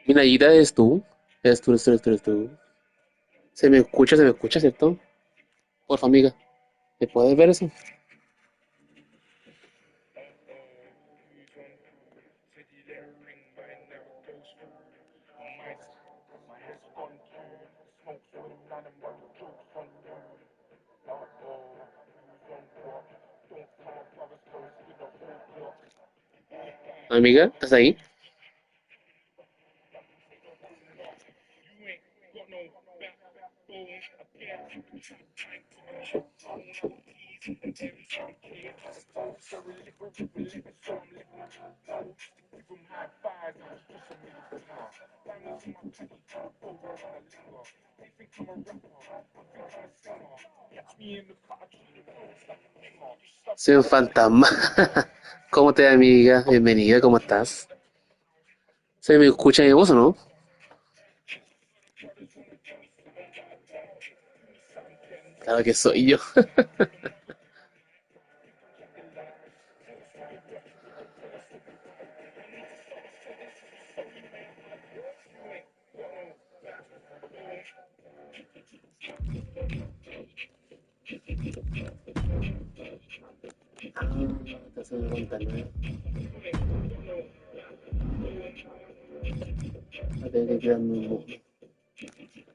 Minayita, ¿eres tú? ¿Eres tú? ¿Se me escucha, cierto? Porfa, amiga, ¿me puedes ver eso? Amiga, ¿estás ahí? Soy un fantasma. ¿Cómo te va, amiga? Bienvenida, ¿cómo estás? ¿Se me escucha mi voz o no? Claro que soy yo. Ah, te hace una pantalla. A tener que crearme un mundo.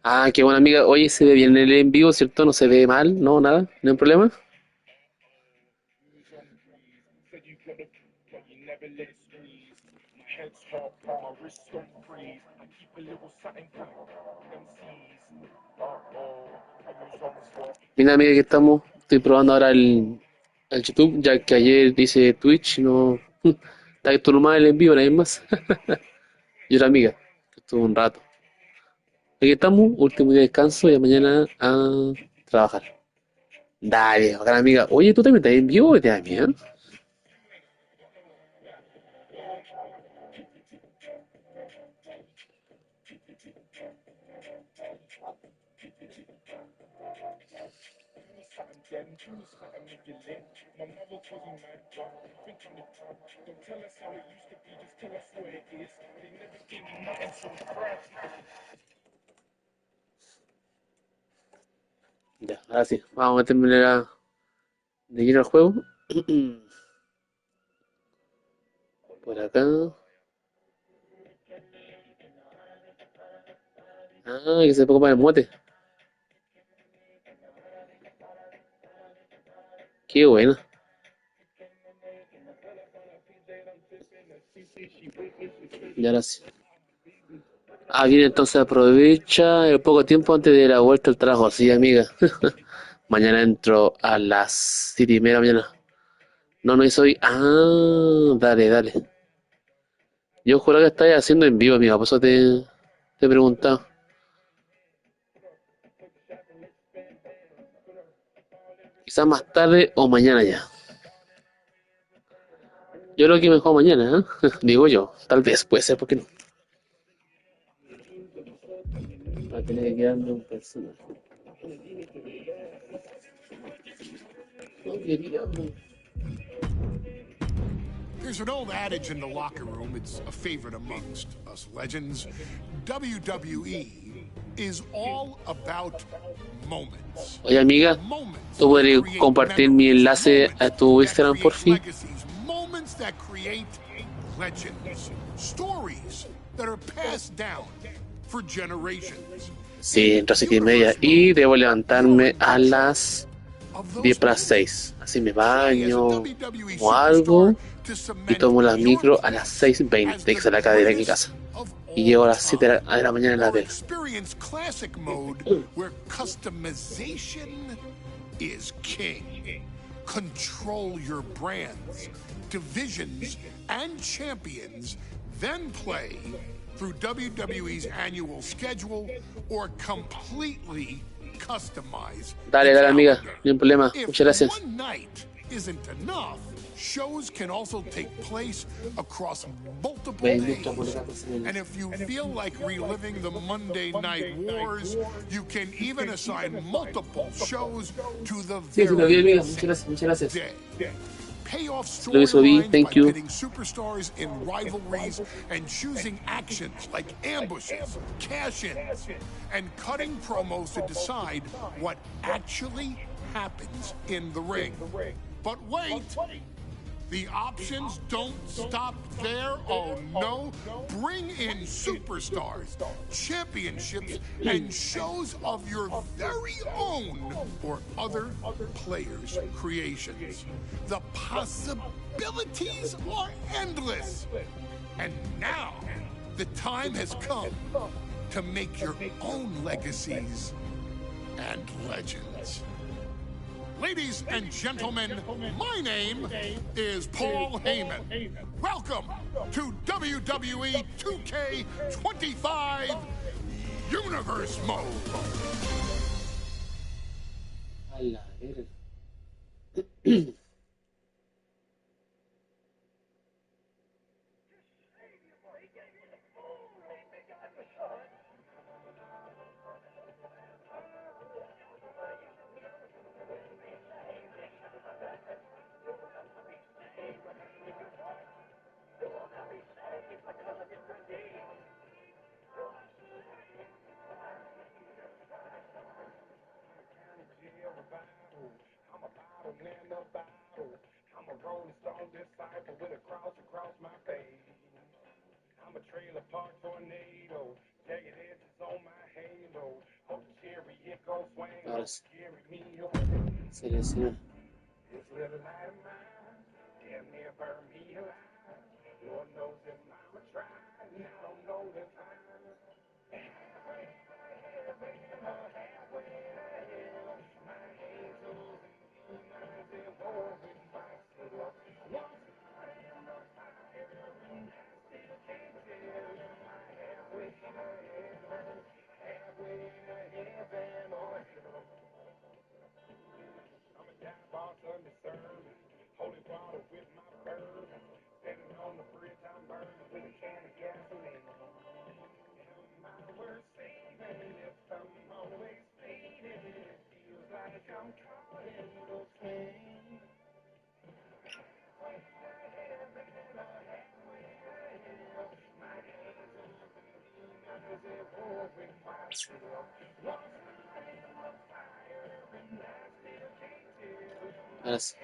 Ah, qué buena amiga. Oye, se ve bien el en vivo, ¿cierto? No se ve mal, no, nada, no hay problema. Mira, amiga, que estamos. Estoy probando ahora el YouTube, ya que ayer hice Twitch, no. Está esto nomás el en vivo, nadie más. Y otra amiga, que estuvo un rato. Aquí estamos, último día de descanso y mañana a trabajar. Dale, bacán amiga. Oye, ¿tú también estás en vivo o te da miedo? Ya, ahora sí, vamos a terminar de ir al juego. Por acá. Ah, que se ponga para el mote. Qué bueno. Y ahora sí. Ah, bien, entonces aprovecha el poco tiempo antes de la vuelta al trabajo, sí, amiga. Mañana entro a las 7:30 de la mañana. No, no hice hoy. Ah, dale, dale. Yo juro que estáis haciendo en vivo, amiga, por eso te he preguntado. Quizás más tarde o mañana ya. Yo creo que mejor mañana, ¿eh? Digo yo. Tal vez, puede ser, porque no. Va a tener que quedarme un personaje. No quería, no. There's an old adage in the locker room, it's a favorite amongst us legends. WWE is all about moments. Oye, amiga, Moments ¿tú that podrías create compartir mi memories, enlace a moments tu that Instagram, por create fin? legacies, moments that create legends, stories that are passed down for generations. Sí, In entro a 7:30 Universe y Mode, debo you're levantarme in a control las of 10 those para las moments. 6. Así me Play as a baño, WWE como superstar algo to y cement tomo la your micro a las place as 6:20 que the sale acá de mi greatest casa. of Y all llego a las 7 time. de la mañana en la Or pega. experience classic mode where customization is king. Control your brands, divisions, and champions, then play through WWE's annual schedule or completely customize the Dale, dale, amiga, calendar. no hay problema. If Muchas gracias. one night isn't enough, shows can also take place across multiple days. And if you feel like reliving the Monday Night Wars, you can even assign multiple shows to the Sí, sí, lo vi, very amiga. Muchas same gracias, muchas gracias. day. Pay off Lo hizo vi, storylines by thank you. pitting superstars in rivalries and choosing actions like ambushes, cash ins, and cutting promos to decide what actually happens in the ring. But wait! The options don't stop there. Oh no. Bring in superstars, championships, and shows of your very own or other players' creations. The possibilities are endless. And now, the time has come to make your own legacies and legends. Ladies and gentlemen, my name is Paul Heyman. Welcome to WWE 2K25 Universe Mode. A la verga. Ahora sí. Selecciona. Ahora sí.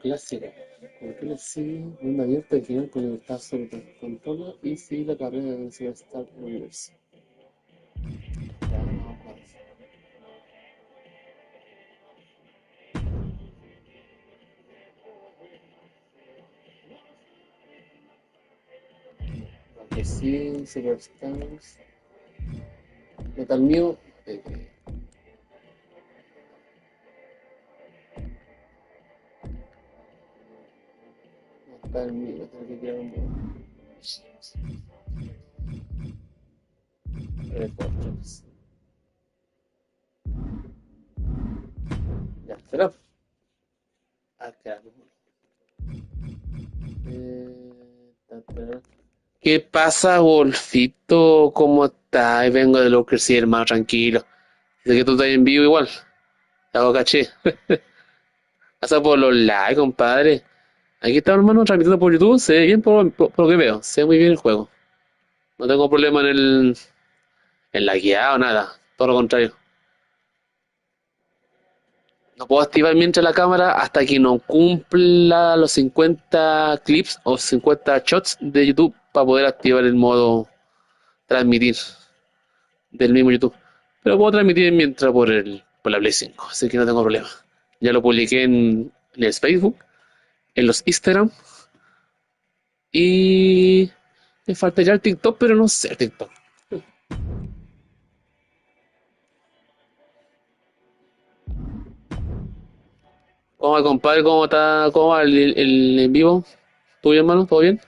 Clásico. ¿Por qué le sigue? Mundo abierto y final con libertad sobre controla y sigue la carrera de Superstar Universe. Ya, vamos a ver. Porque sí, Superstars. Metal mío. Metal mío, tengo que crear un modo. Reportes. Ya, será. Ah, crear un modo. ¿Qué pasa, Wolfito? ¿Cómo estás? Vengo de Locker, sí, hermano, tranquilo. Sé que tú estás en vivo igual. Te hago caché. Pasa por los likes, compadre. Aquí está, hermano, transmitiendo por YouTube. Se ve bien por lo que veo. Se ve muy bien el juego. No tengo problema en la guía o nada. Todo lo contrario. No puedo activar mientras la cámara hasta que no cumpla los 50 clips o 50 shots de YouTube para poder activar el modo transmitir del mismo YouTube. Pero puedo transmitir mientras por la Play 5, así que no tengo problema. Ya lo publiqué en el Facebook, en los Instagram y me faltaría el TikTok, pero no sé el TikTok. ¿Cómo va, compadre? ¿Cómo está? ¿Cómo va el en vivo? ¿Tú bien, hermano? ¿Todo bien?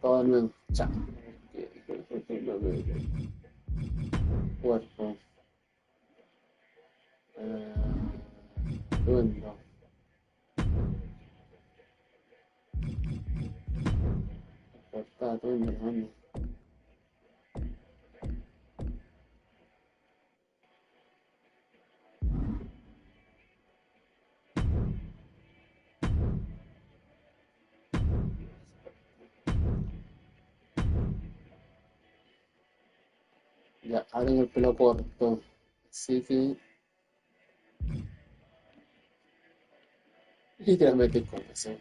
Todo bien. Chao. Cuerpo. Bueno, está todo bien. Ya, ahora tengo el pelo corto. Así que, literalmente con eso.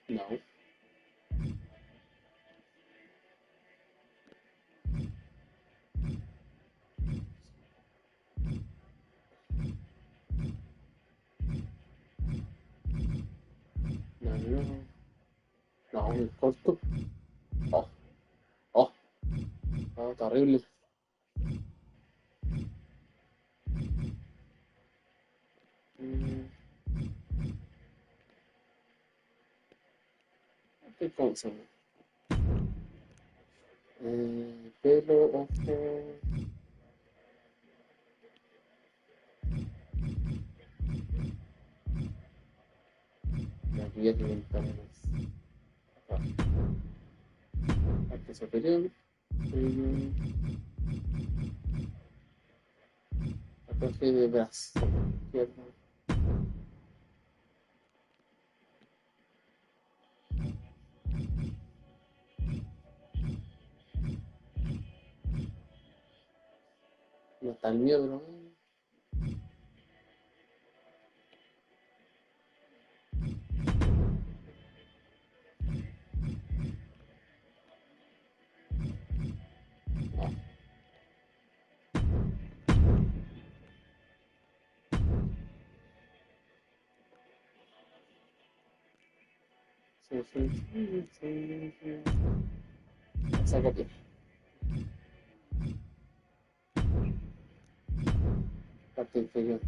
No, no. No, muy corto. Oh, oh, no, terrible. Mm, ¿Qué cosa? Pelo, ojo, la guía que ventanas. Ah, parte superior. Mm, la parte de brazo. Izquierda. No está el mío, pero. No, Sí, sí, sí, sí, sí. Esa copia. Parte inferior.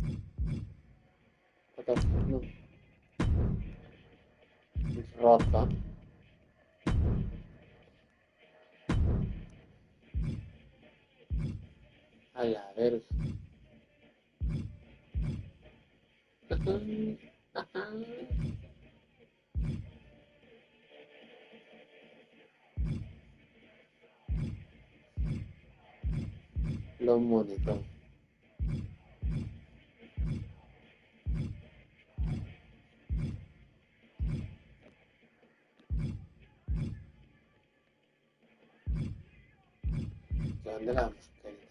Acá. No. Rota. A la verga. Los monitos. ¿Qué onda la mascarita?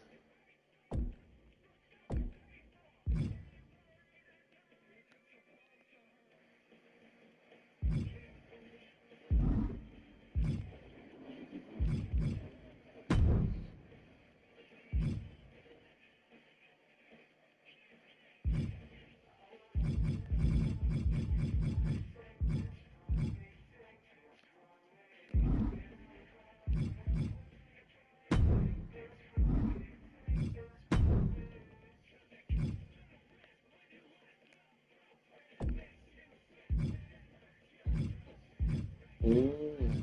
Mmm,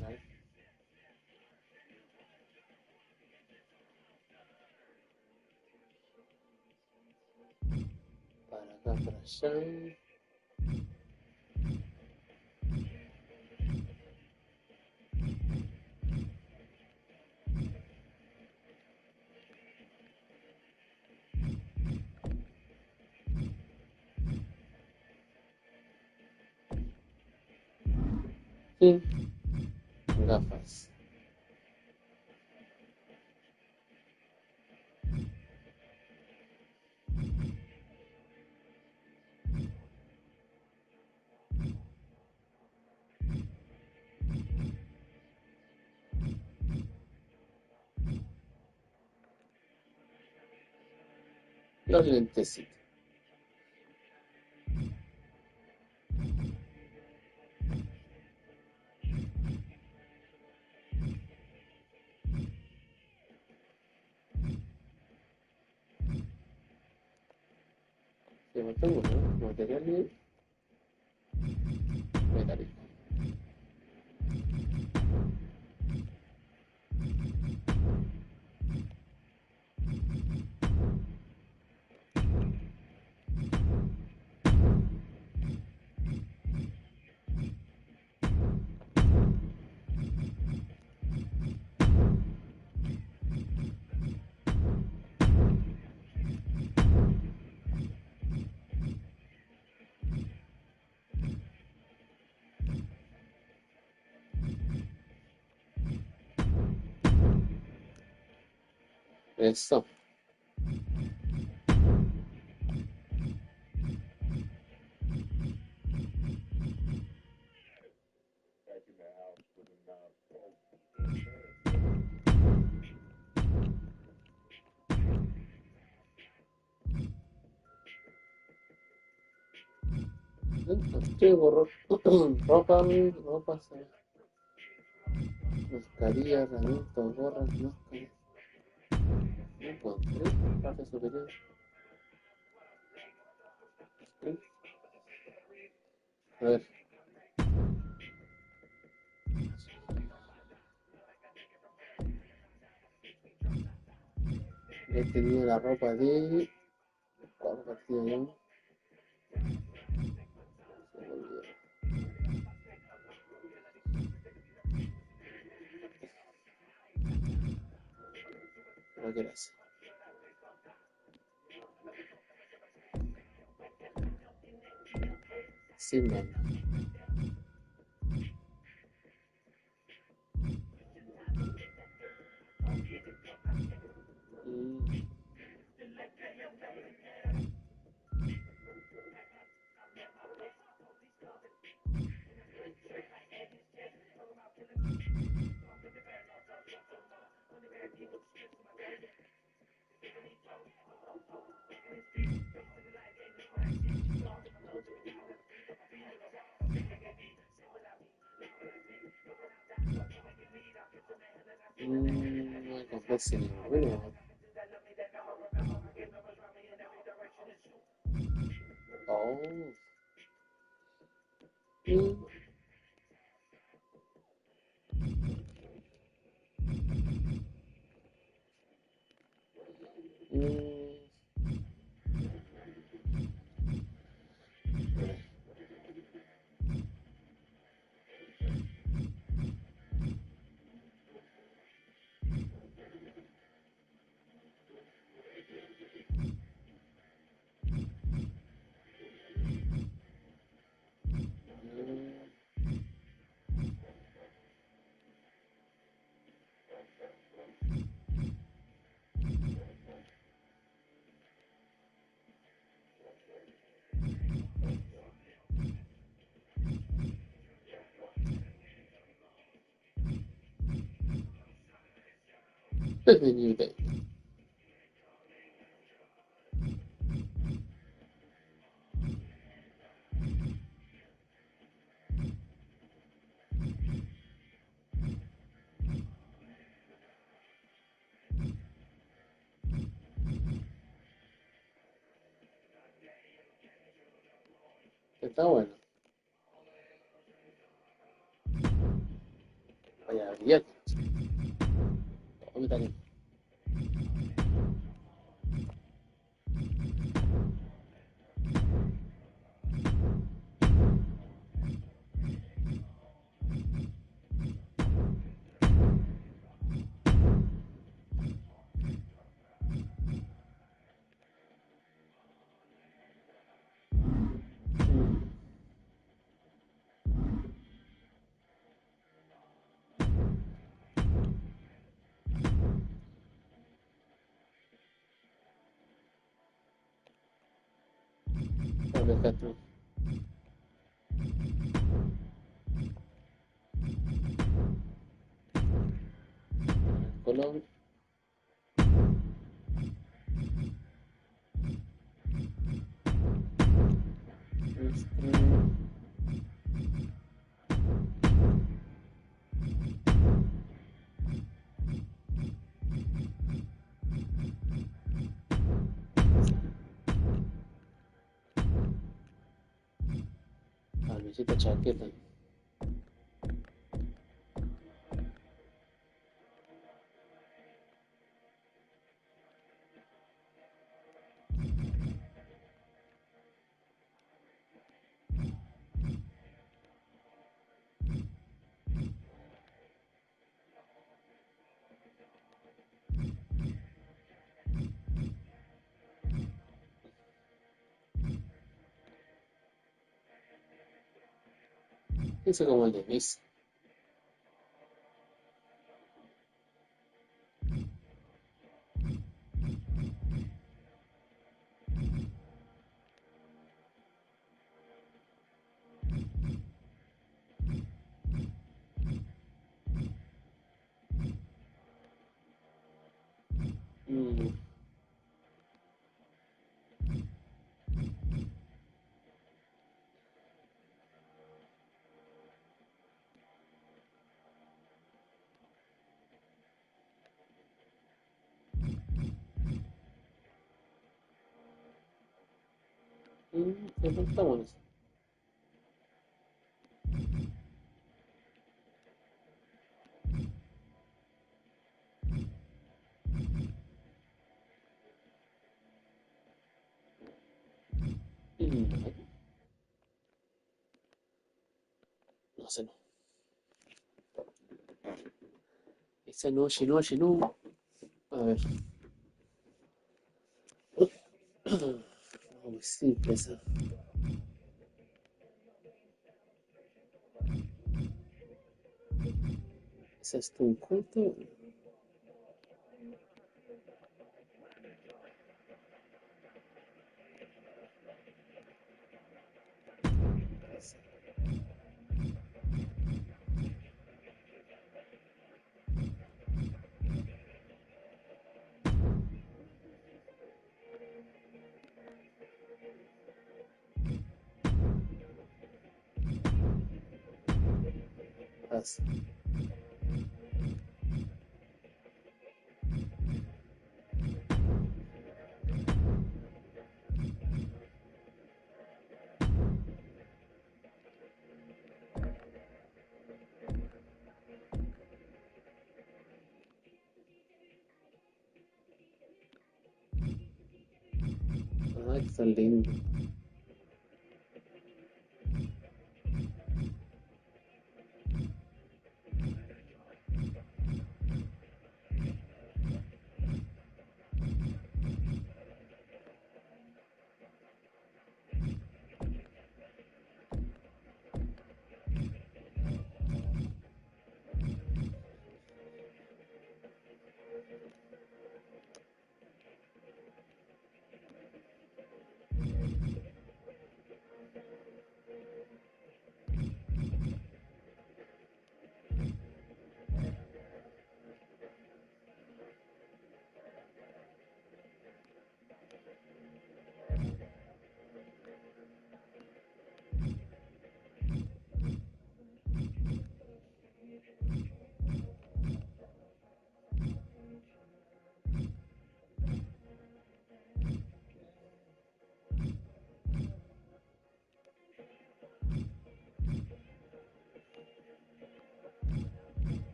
para acá, para allá. Sí, gafas. Los lentecitos. Sí, me tengo, ¿no? Material metálico. Eso. Sí, borró. Ropa, ropa, mascarilla, herramientas, gorras, máscaras. No encontré. Parte superior. Sí. A ver, ya tenía la ropa de. ¿Cuál ropa tenía yo? Se me olvidó. Creo que era esa. Sin manga. Mm, No comprarse ninguno. Oh. Mm, mm, mm. Ni idea. Está bueno. Vaya, brillante. Oh, me está bueno, dejaste el color. Este, camiseta, chaqueta. Eso como el de Miss. Mm, siempre está bueno eso. Mm, no sé, no. Esa no, no, no. A ver. No, muy simple esa. Esa es tu cuento. Pasa. Ay, que son lindos.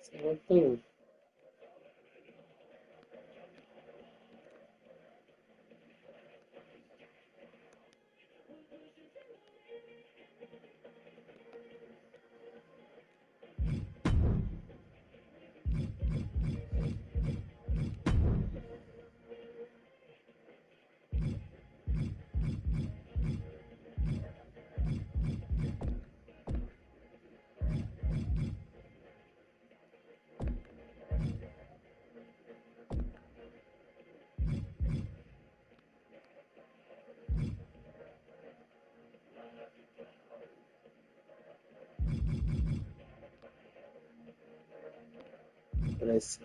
Se aguantan. Parece.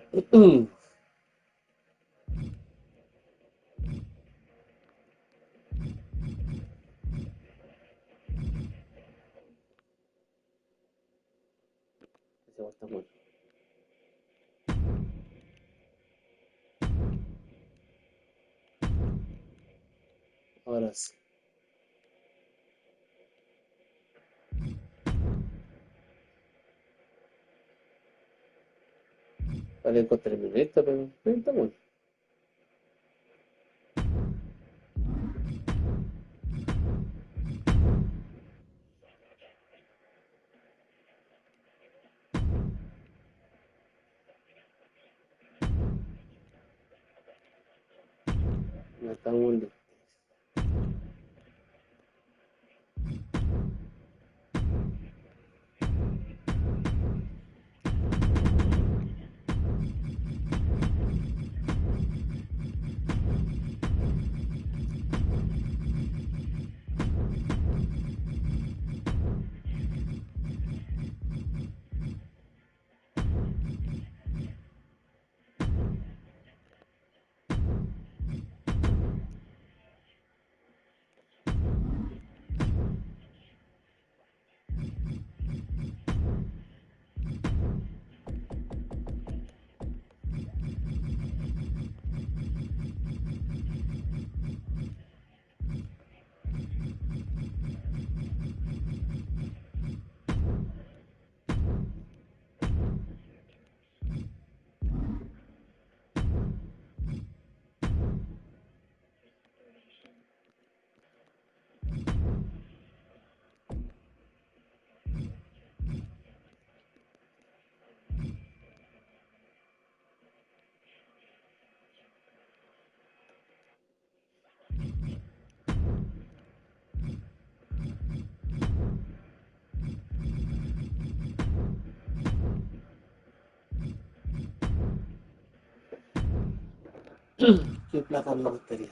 Se aguanta mucho. Ahora sí. Vale, encontré mi esta, pero está bueno. No está muy lindo. ¿Qué plata me gustaría?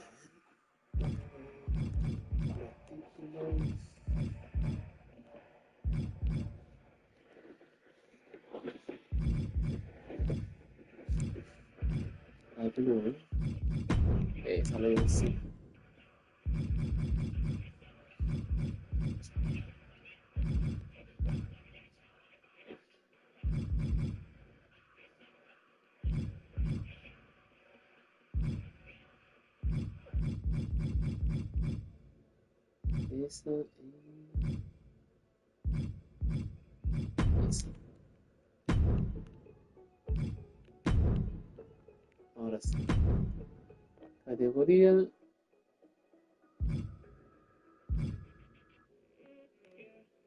Ay, qué bueno. Sale bien, sí. esa y esa. Ahora sí. Categoría.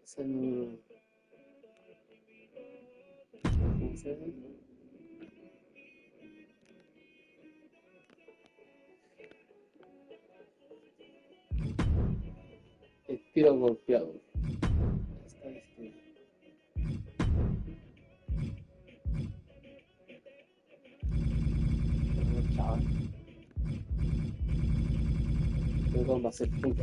Esa no. ¿Cómo se llama? Estilo golpeado. Esta estilo. Chaval. Creo que va a ser punto.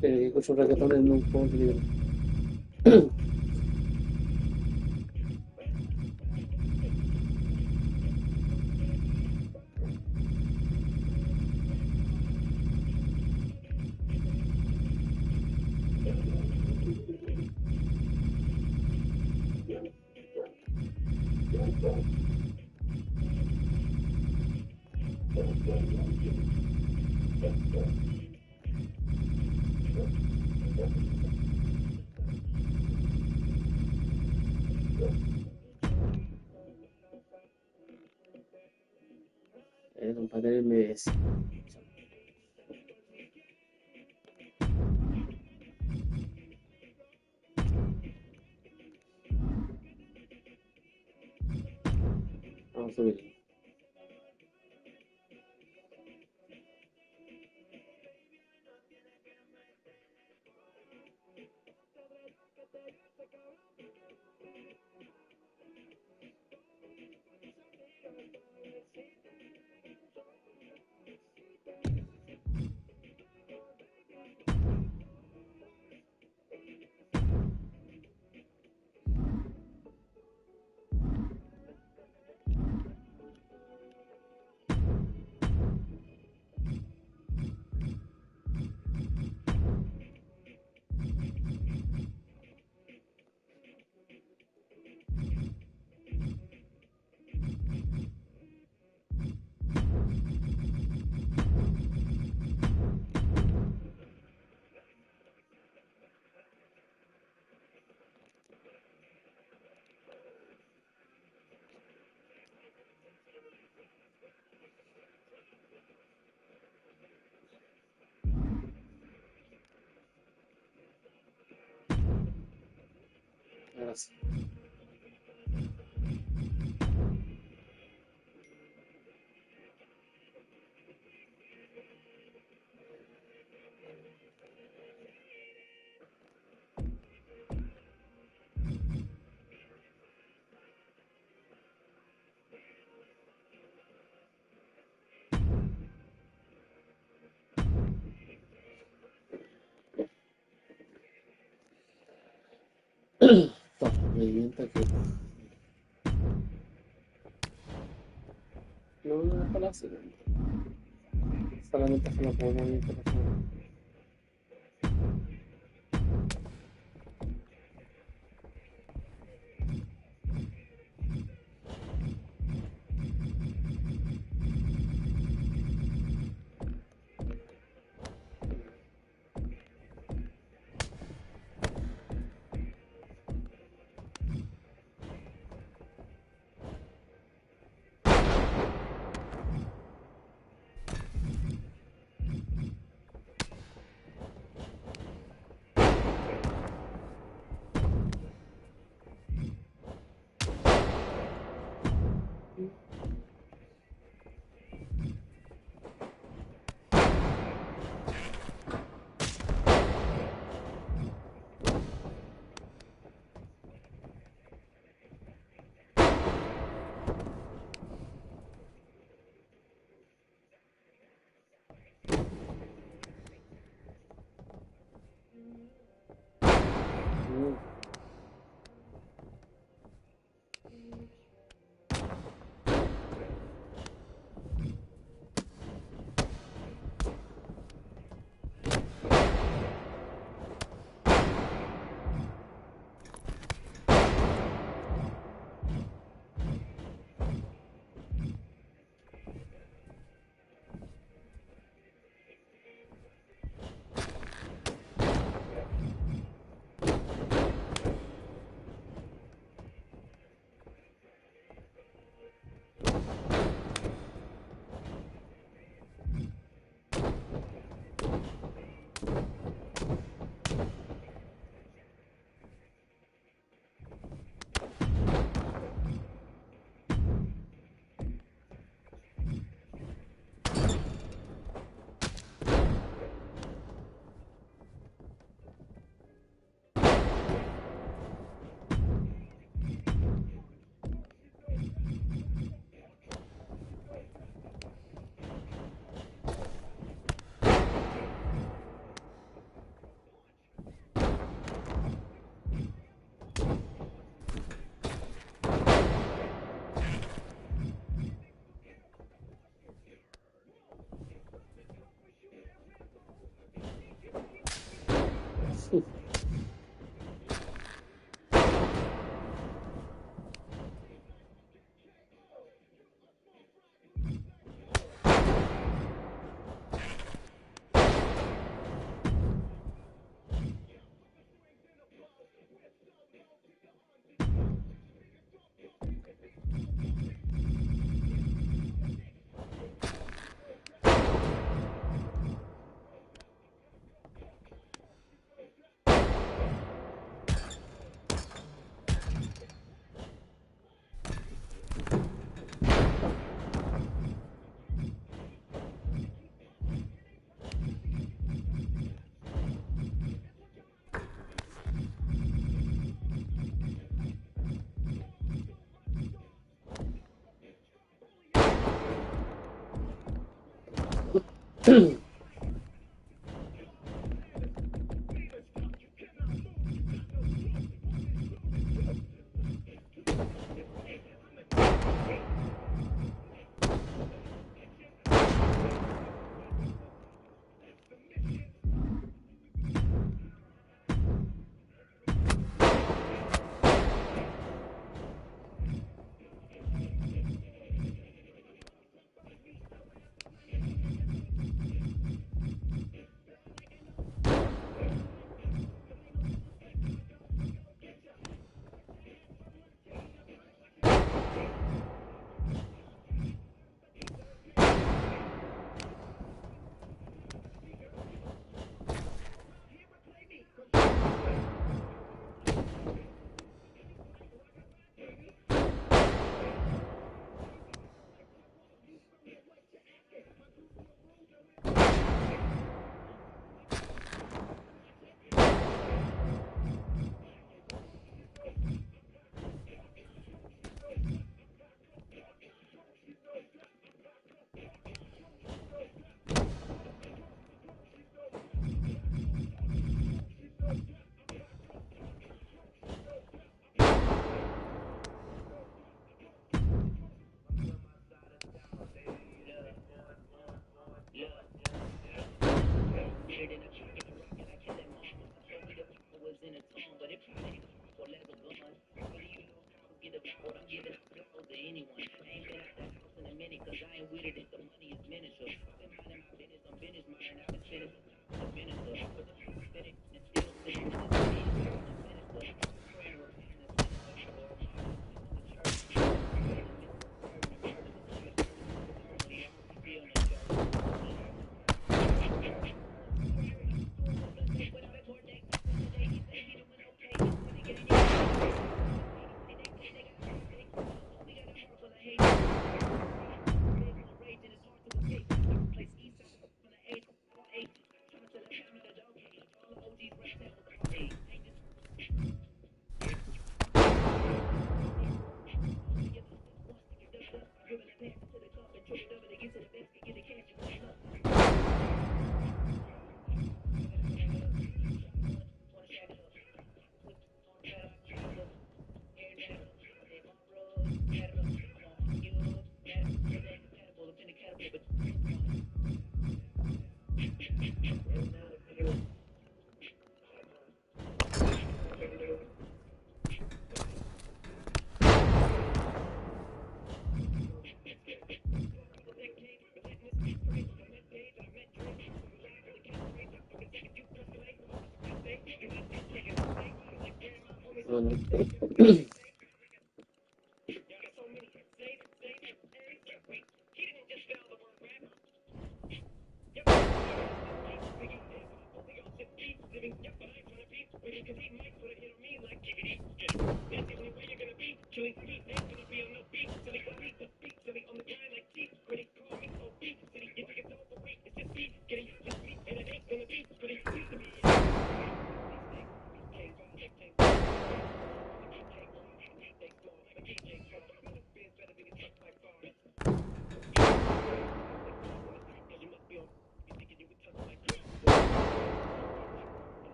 Pero que escucho reggaetón en un juego de video. Compadre MS. Vamos a subir. Ahora sí. Toma, movimiento aquí. No, no, déjalo así. Solamente déjalo como movimiento personal.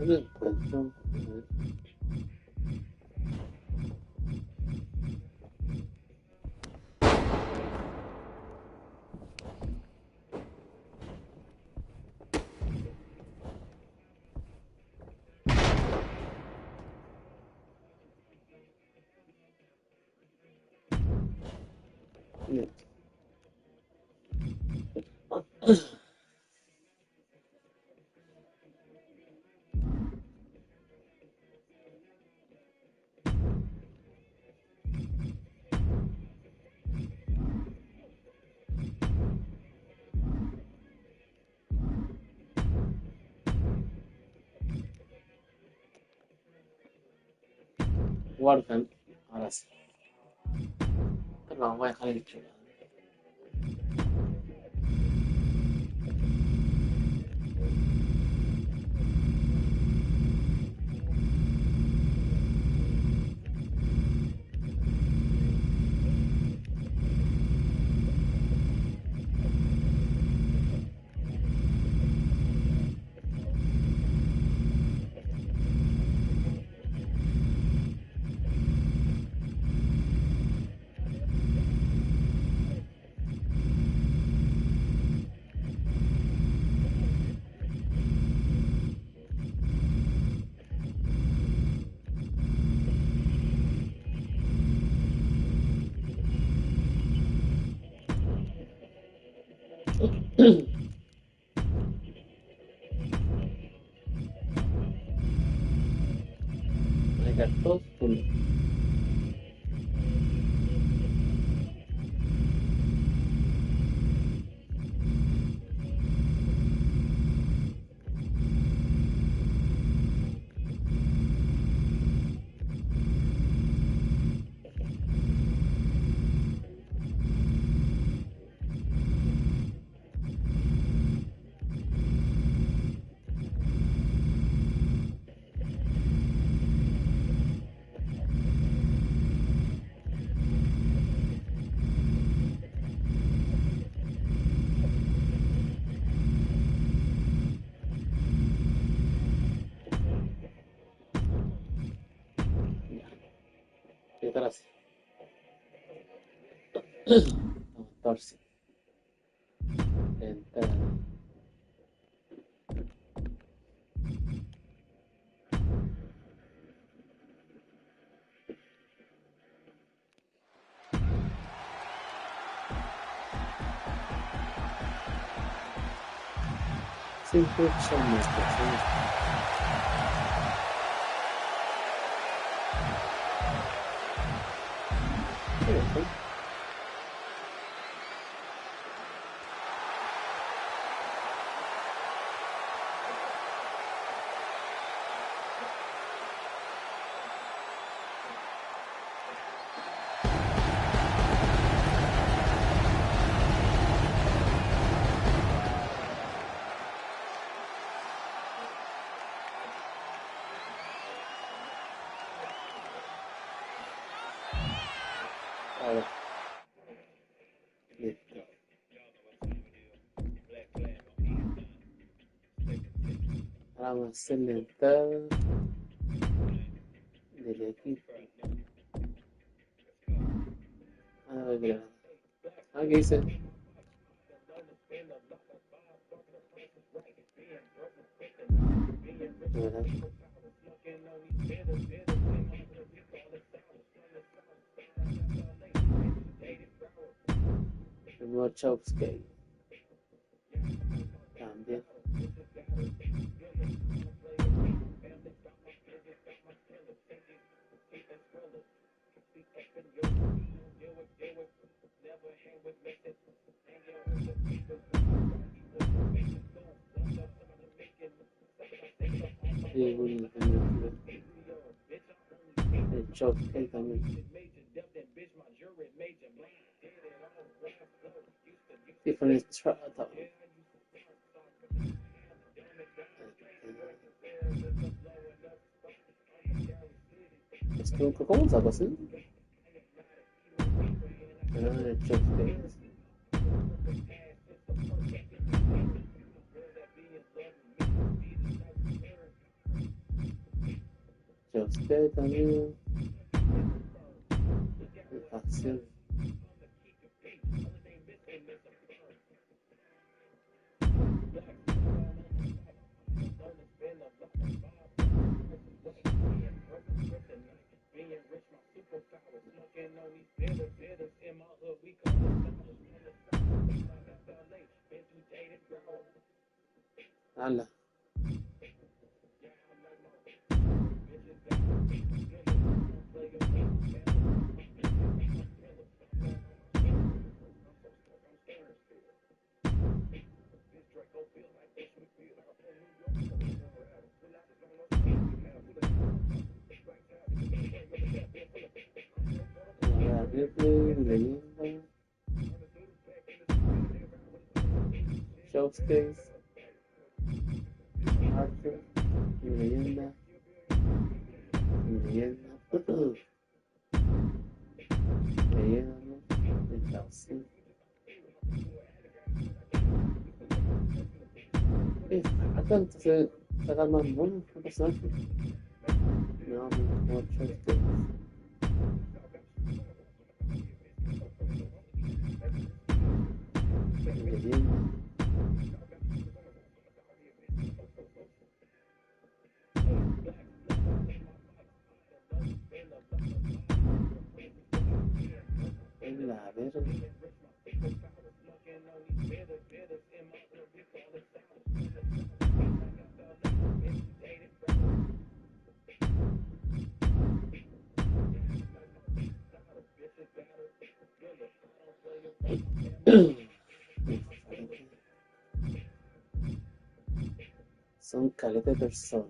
No lo encuentro. Bien. Guardan. Ahora sí. Pero vamos a dejar el chulo. Hay cartos. ¿Qué tal así? 14. Entrada. Siempre son nuestros. A ver, listo. Vamos a hacer la entrada del equipo. A ver, mira. ¿Qué dice? Mira, el nuevo Chowski. También. Sí, bueno, el Chowski también. Different strata. Es que, ¿cómo se así? Pero el Chowski. Que usted también. Acción. Ala. Leyenda. Showcase. Arthur. Leyenda. Leyenda. Leyenda. Entonces. Acá entonces sacar más monos que personajes. No, no, showcase. Leyenda. La verga. Son caleta de personas.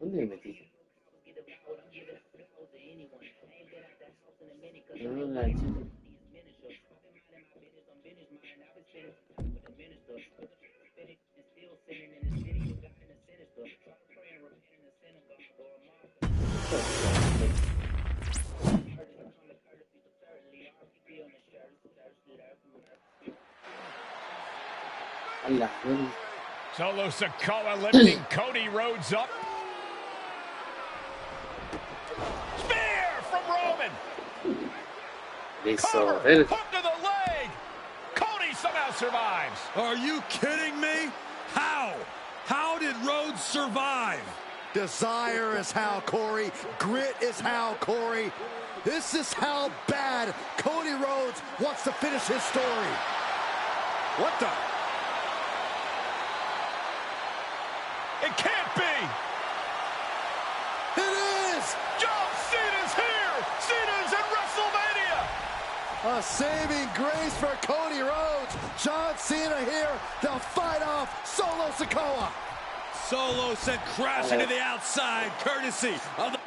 ¿Dónde me metí? No, la chica. Allah, Solo Sikoa lifting Cody Rhodes up. Spear from Roman. Cover, hook to the leg. Cody somehow survives. Are you kidding me? How? How did Rhodes survive? Desire is how, Corey. Grit is how, Corey. This is how bad Cody Rhodes wants to finish his story. What the? It can't be. It is! John Cena's here. Cena's in WrestleMania. A saving grace for Cody Rhodes. John Cena here. They'll fight off Solo Sikoa. Solo sent crashing to the outside, courtesy of the...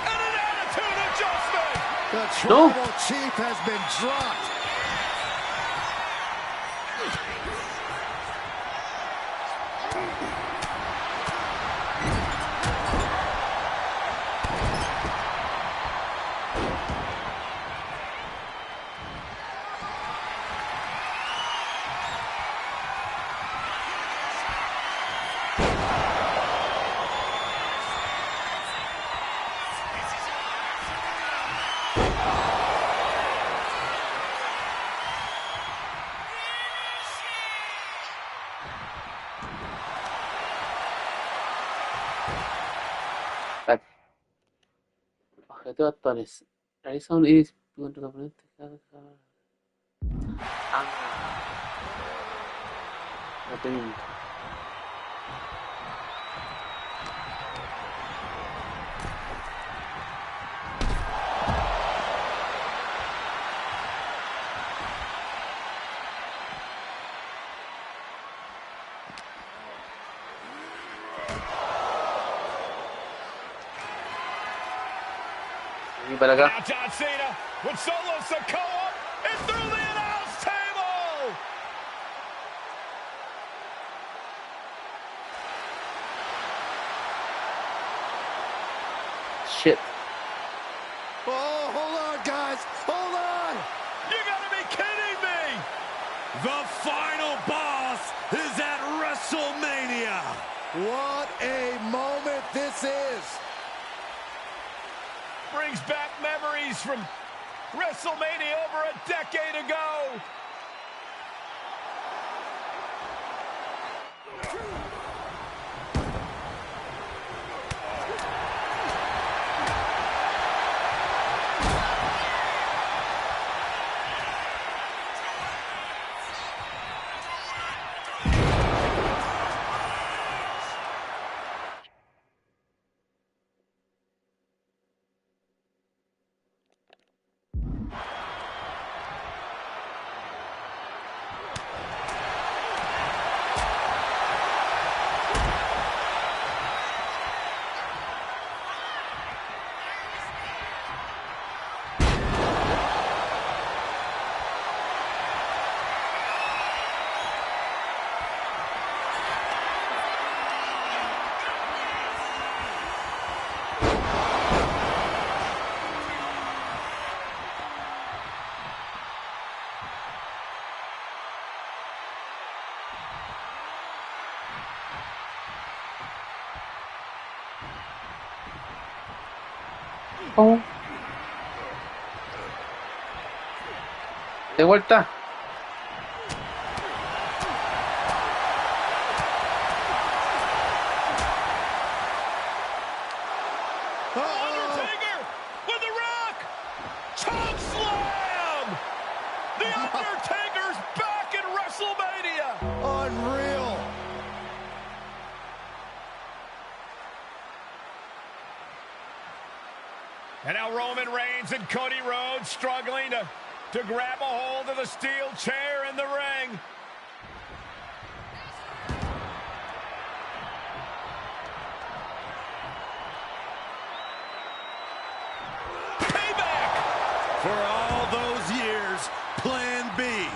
And an attitude adjustment. The tribal chief has been dropped. Objeto actuales. Realiza un iris contra tu oponente. No tengo. Para acá. Now John Cena with Solo Sikoa and through the announce table. Shit. Oh, hold on, guys. Hold on. You gotta be kidding me! The final boss is at WrestleMania. What a moment this is. Brings back memories from WrestleMania over a decade ago. ¿Cómo? De vuelta. Undertaker with the Rock! Choke slam! The Undertaker's back in WrestleMania! Unreal. And now Roman Reigns and Cody Rhodes struggling to grab a hold of the steel chair in the ring. Payback! For all those years, Plan B.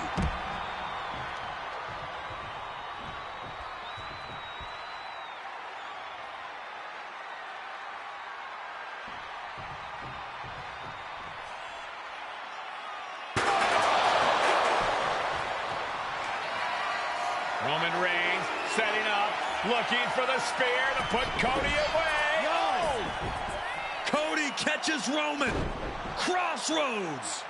Roman Reigns setting up, looking for the spear to put Cody away. Oh! Cody catches Roman. Crossroads.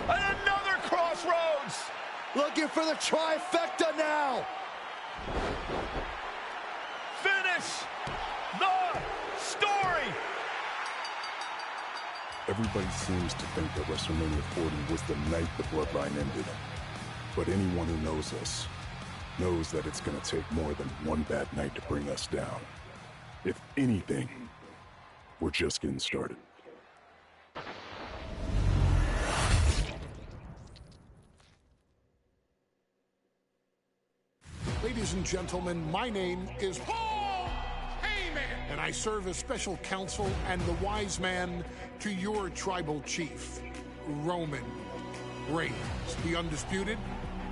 And another crossroads. Looking for the trifecta now. Finish the story. Everybody seems to think that WrestleMania 40 was the night the bloodline ended. But anyone who knows us knows that it's going to take more than one bad night to bring us down. If anything, we're just getting started. Ladies and gentlemen, my name is Paul Heyman, and I serve as special counsel and the wise man to your tribal chief, Roman Reigns, the undisputed,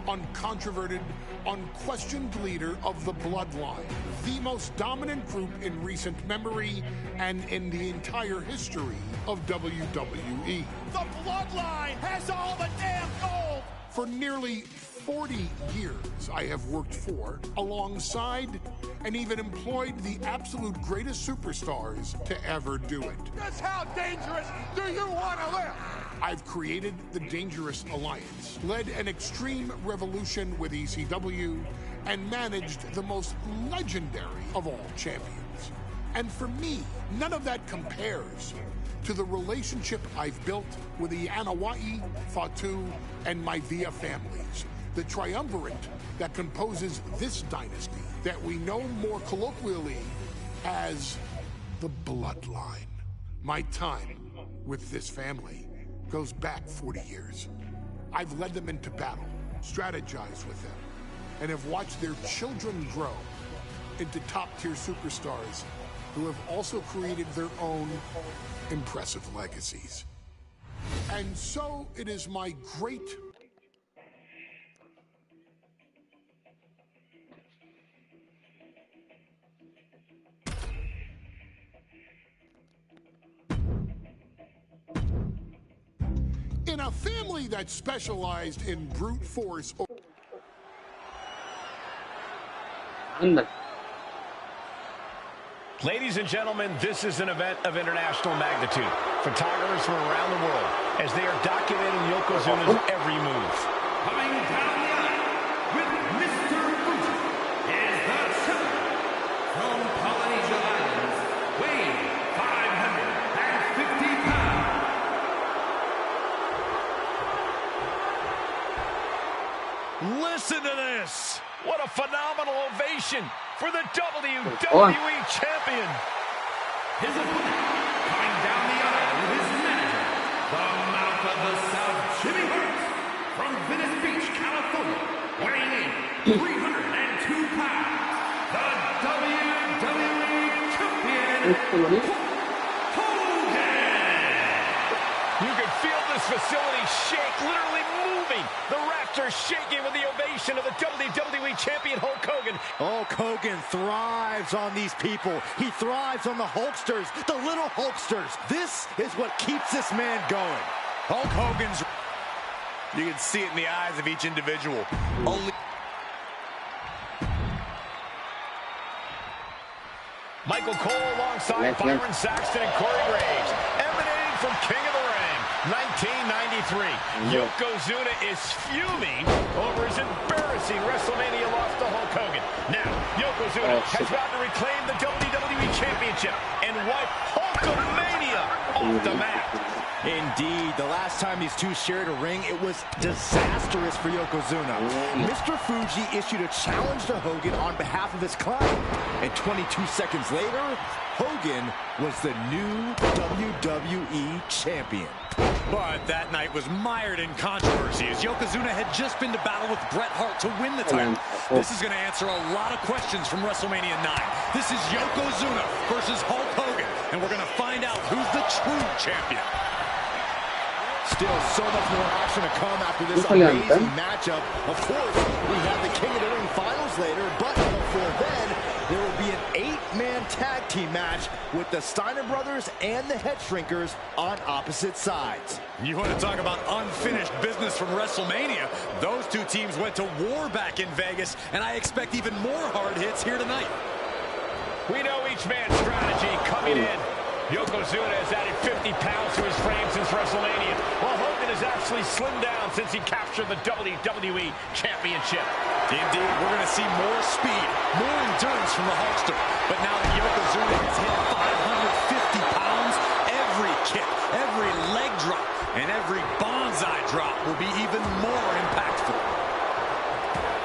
uncontroverted, unquestioned leader of the Bloodline, the most dominant group in recent memory and in the entire history of WWE. The Bloodline has all the damn gold. For nearly 40 years, I have worked for, alongside, and even employed the absolute greatest superstars to ever do it. Just how dangerous do you want to live? I've created the Dangerous Alliance, led an extreme revolution with ECW, and managed the most legendary of all champions. And for me, none of that compares to the relationship I've built with the Anoa'i, Fatu, and Maivia families, the triumvirate that composes this dynasty that we know more colloquially as the Bloodline. My time with this family goes back 40 years. I've led them into battle, strategized with them, and have watched their children grow into top-tier superstars who have also created their own impressive legacies. And so it is my great in a family that specialized in brute force. Anda. Ladies and gentlemen, this is an event of international magnitude. Photographers from around the world as they are documenting Yokozuna's every move. Coming down the aisle with Mr. Fuji is the senator from Polynesia Islands, weighing 550 pounds. Listen to this. What a phenomenal ovation for the WWE Champion. His opponent, coming down the aisle with his manager, the mouth of the South, Jimmy Hart, from Venice Beach, California, weighing in 302 pounds, the WWE Champion, Hogan. You can feel this facility shake, literally moving. The rafters shaking with the ovation of the WWE Champion Hulk Hogan. Hulk Hogan thrives on these people. He thrives on the Hulksters, the little Hulksters. This is what keeps this man going. Hulk Hogan's... You can see it in the eyes of each individual. Only... Michael Cole alongside Byron Saxton and Corey Graves, emanating from King of the Ring, 1993. Yokozuna is fuming over his embarrassing WrestleMania loss to Hulk Hogan. Now, Yokozuna has vowed to reclaim the WWE Championship and wipe Hulkamania off the mat. Indeed, the last time these two shared a ring, it was disastrous for Yokozuna. Mr. Fuji issued a challenge to Hogan on behalf of his client. And 22 seconds later, Hogan was the new WWE Champion. But that night was mired in controversy as Yokozuna had just been to battle with Bret Hart to win the title. This is going to answer a lot of questions from WrestleMania 9. This is Yokozuna versus Hulk Hogan, and we're going to find out who's the true champion. Still so much more action to come after this amazing matchup. Of course, we have the King of the Ring finals later, but before then, there will be an 8-man tag team match with the Steiner brothers and the Head Shrinkers on opposite sides. You want to talk about unfinished business from WrestleMania? Those two teams went to war back in Vegas, and I expect even more hard hits here tonight. We know each man's strategy coming in. Yokozuna has added 50 pounds to his frame since WrestleMania, while Hogan has actually slimmed down since he captured the WWE Championship. Indeed, we're going to see more speed, more endurance from the Hulkster. But now that Yokozuna has hit 550 pounds, every kick, every leg drop, and every bonsai drop will be even more impactful.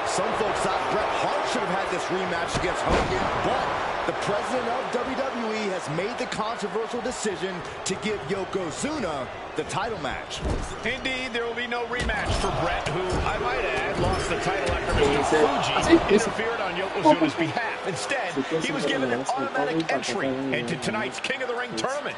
Some folks thought Bret Hart should have had this rematch against Hogan, but the president of WWE has made the controversial decision to give Yokozuna the title match. Indeed, there will be no rematch for Bret, who, I might add, lost the title after Mr. Fuji interfered on Yokozuna's behalf. Instead, he was given an automatic entry into tonight's King of the Ring tournament.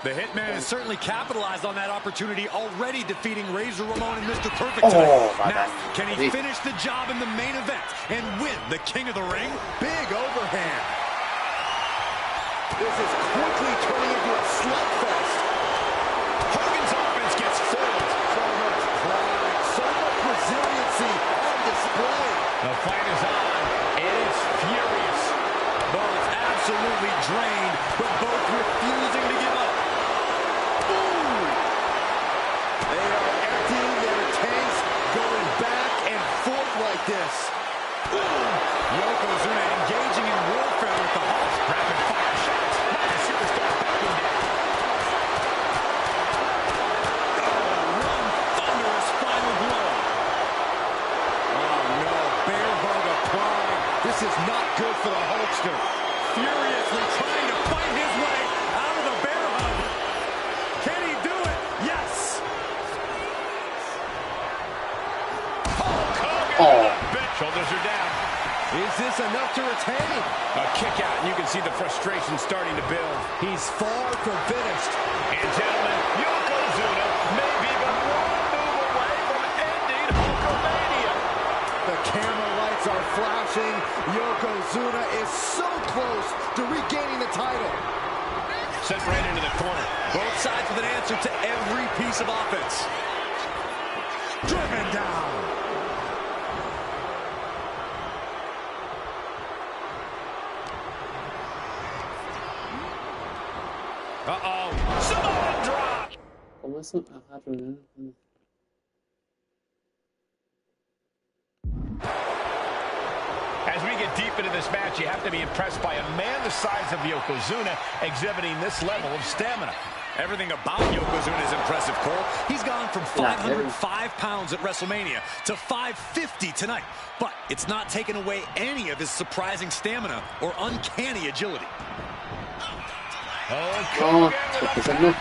The Hitman has certainly capitalized on that opportunity, already defeating Razor Ramon and Mr. Perfect tonight. Now, can he finish the job in the main event and win the King of the Ring? Big overhand. This is quickly turning into a slugfest. Hogan's offense gets foiled. So much pride, so much resiliency on display. The fight is on, and it's furious. Both absolutely drained, but both refusing to give up. They are emptying their tanks, going back and forth like this. Yokozuna engaging in warfare with the Hulk. Rapid fire shots. Now the superstar backing down. One thunderous final blow. Oh no, bear hug applied. This is not good for the Hulkster. Furiously trying to fight his way out of the bear hug. Can he do it? Yes. Hulk Hogan. Shoulders are down. Is this enough to retain? A kick out, and you can see the frustration starting to build. He's far from finished. And gentlemen, Yokozuna may be but one move away from ending Hulkamania. The camera lights are flashing. Yokozuna is so close to regaining the title. Sent right into the corner. Both sides with an answer to every piece of offense. driven down. Uh-oh. Samoan drop. ¿Cómo eso? Ajá, pero... As we get deep into this match, you have to be impressed by a man the size of Yokozuna exhibiting this level of stamina. Everything about Yokozuna is impressive, Cole. He's gone from 505 pounds at WrestleMania to 550 tonight. But it's not taken away any of his surprising stamina or uncanny agility. No, porque no.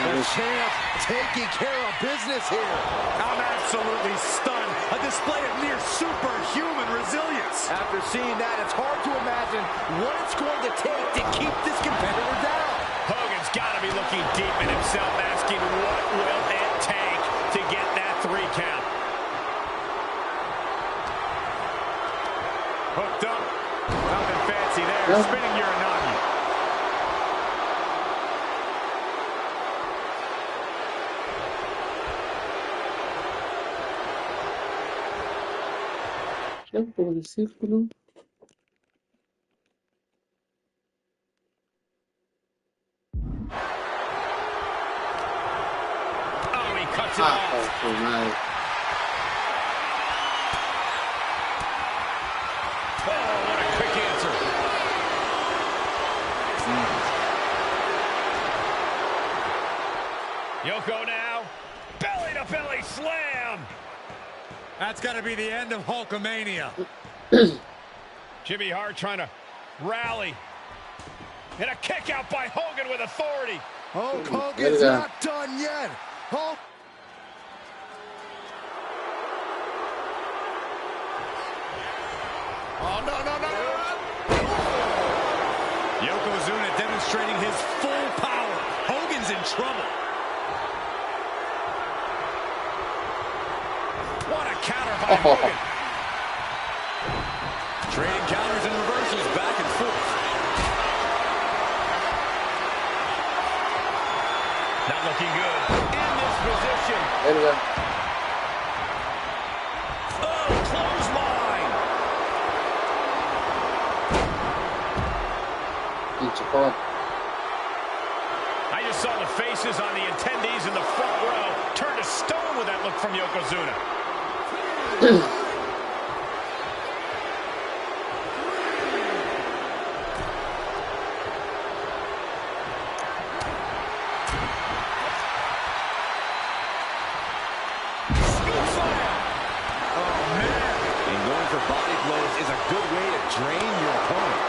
The champ taking care of business here. I'm absolutely stunned. A display of near superhuman resilience. After seeing that, it's hard to imagine what it's going to take to keep this competitor down. Hogan's got to be looking deep in himself, asking what will it take to get that 3 count. Hooked up. Nothing fancy there. Yeah. Spinning Uranagi. Ya un poco de círculo. Oh, he cuts it Ah, off. por madre. Oh, what a quick answer. Yoko now. Belly to belly slam. That's got to be the end of Hulkamania. Jimmy Hart trying to rally. And a kick out by Hogan with authority. Hulk Hogan's not done yet. Hulk. Oh, no, no, no. Yokozuna demonstrating his full power. Hogan's in trouble. What a counter by Hogan. Trading counters and reversals back and forth. Not looking good. In this position. Verga. Oh, clothesline. Pinche joven. I just saw the faces on the attendees in the front row turn to stone with that look from Yokozuna. Body blows is a good way to drain your opponent.